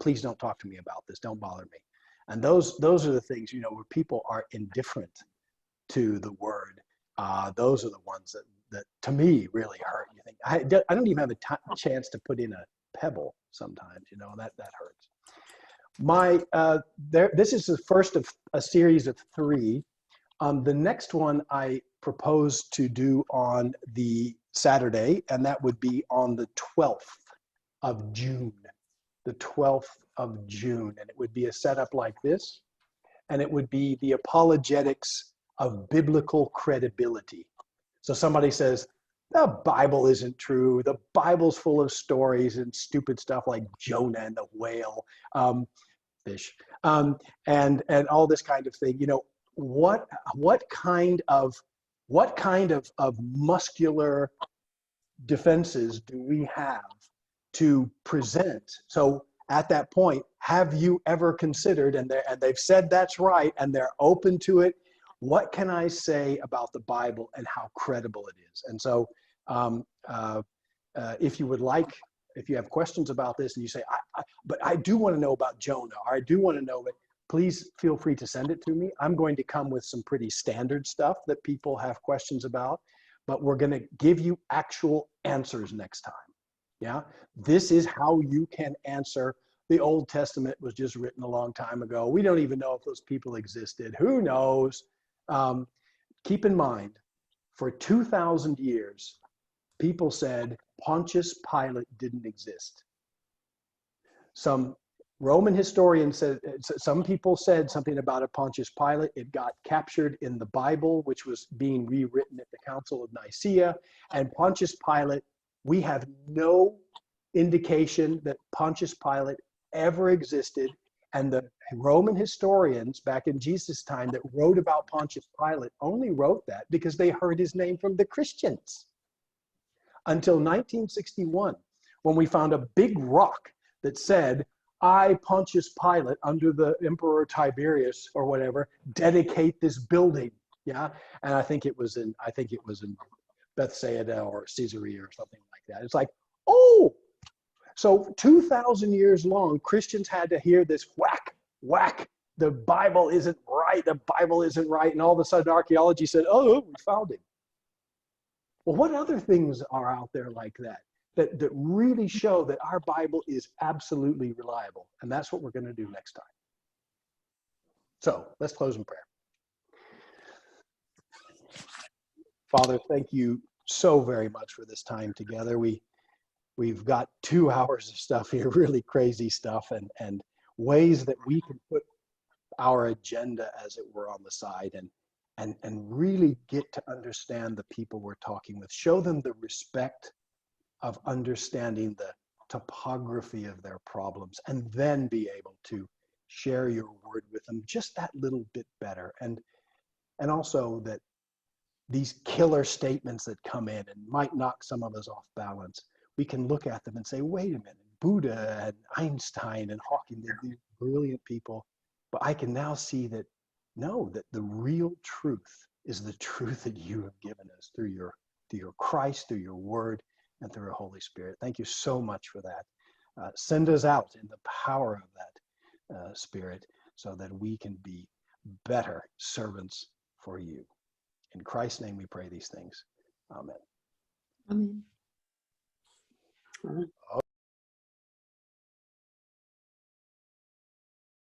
Please don't talk to me about this. Don't bother me. And those are the things, where people are indifferent to the word. Those are the ones that to me really hurt. You think, I don't even have a chance to put in a pebble sometimes, that hurts. This is the first of a series of 3. The next one I propose to do on the Saturday, and that would be on the 12th of June. The 12th of June, and it would be a setup like this, and it would be the apologetics of biblical credibility. So somebody says, the Bible isn't true. The Bible's full of stories and stupid stuff like Jonah and the whale, fish, and all this kind of thing. What kind of muscular defenses do we have to present? So at that point, have you ever considered, and they've said that's right, and they're open to it, what can I say about the Bible and how credible it is? And so if you have questions about this and you say, but I do want to know about Jonah, or I do want to know it, please feel free to send it to me. I'm going to come with some pretty standard stuff that people have questions about, but we're going to give you actual answers next time. Yeah, this is how you can answer. The Old Testament was just written a long time ago. We don't even know if those people existed. Who knows? Keep in mind, for 2,000 years, people said Pontius Pilate didn't exist. Some Roman historians said, some people said something about a Pontius Pilate. It got captured in the Bible, which was being rewritten at the Council of Nicaea. And Pontius Pilate, we have no indication that Pontius Pilate ever existed. And the Roman historians back in Jesus' time that wrote about Pontius Pilate only wrote that because they heard his name from the Christians. Until 1961, when we found a big rock that said, I, Pontius Pilate, under the Emperor Tiberius or whatever, dedicate this building. Yeah, and I think it was in Bethsaida or Caesarea or something like that. It's like, oh, so 2,000 years long, Christians had to hear this whack, whack. The Bible isn't right. The Bible isn't right. And all of a sudden, archaeology said, oh, we found it. Well, what other things are out there like that really show that our Bible is absolutely reliable? And that's what we're going to do next time. So let's close in prayer. Father, thank you so very much for this time together. We've got 2 hours of stuff here, really crazy stuff, and ways that we can put our agenda, as it were, on the side, and really get to understand the people we're talking with. Show them the respect of understanding the topography of their problems, and then be able to share your word with them just that little bit better. And also that these killer statements that come in and might knock some of us off balance, we can look at them and say, wait a minute, Buddha and Einstein and Hawking, they're these brilliant people, but I can now see that, no, that the real truth is the truth that you have given us through your Christ, through your word, and through your Holy Spirit. Thank you so much for that. Send us out in the power of that Spirit, so that we can be better servants for you. In Christ's name we pray these things. Amen. Amen. All right.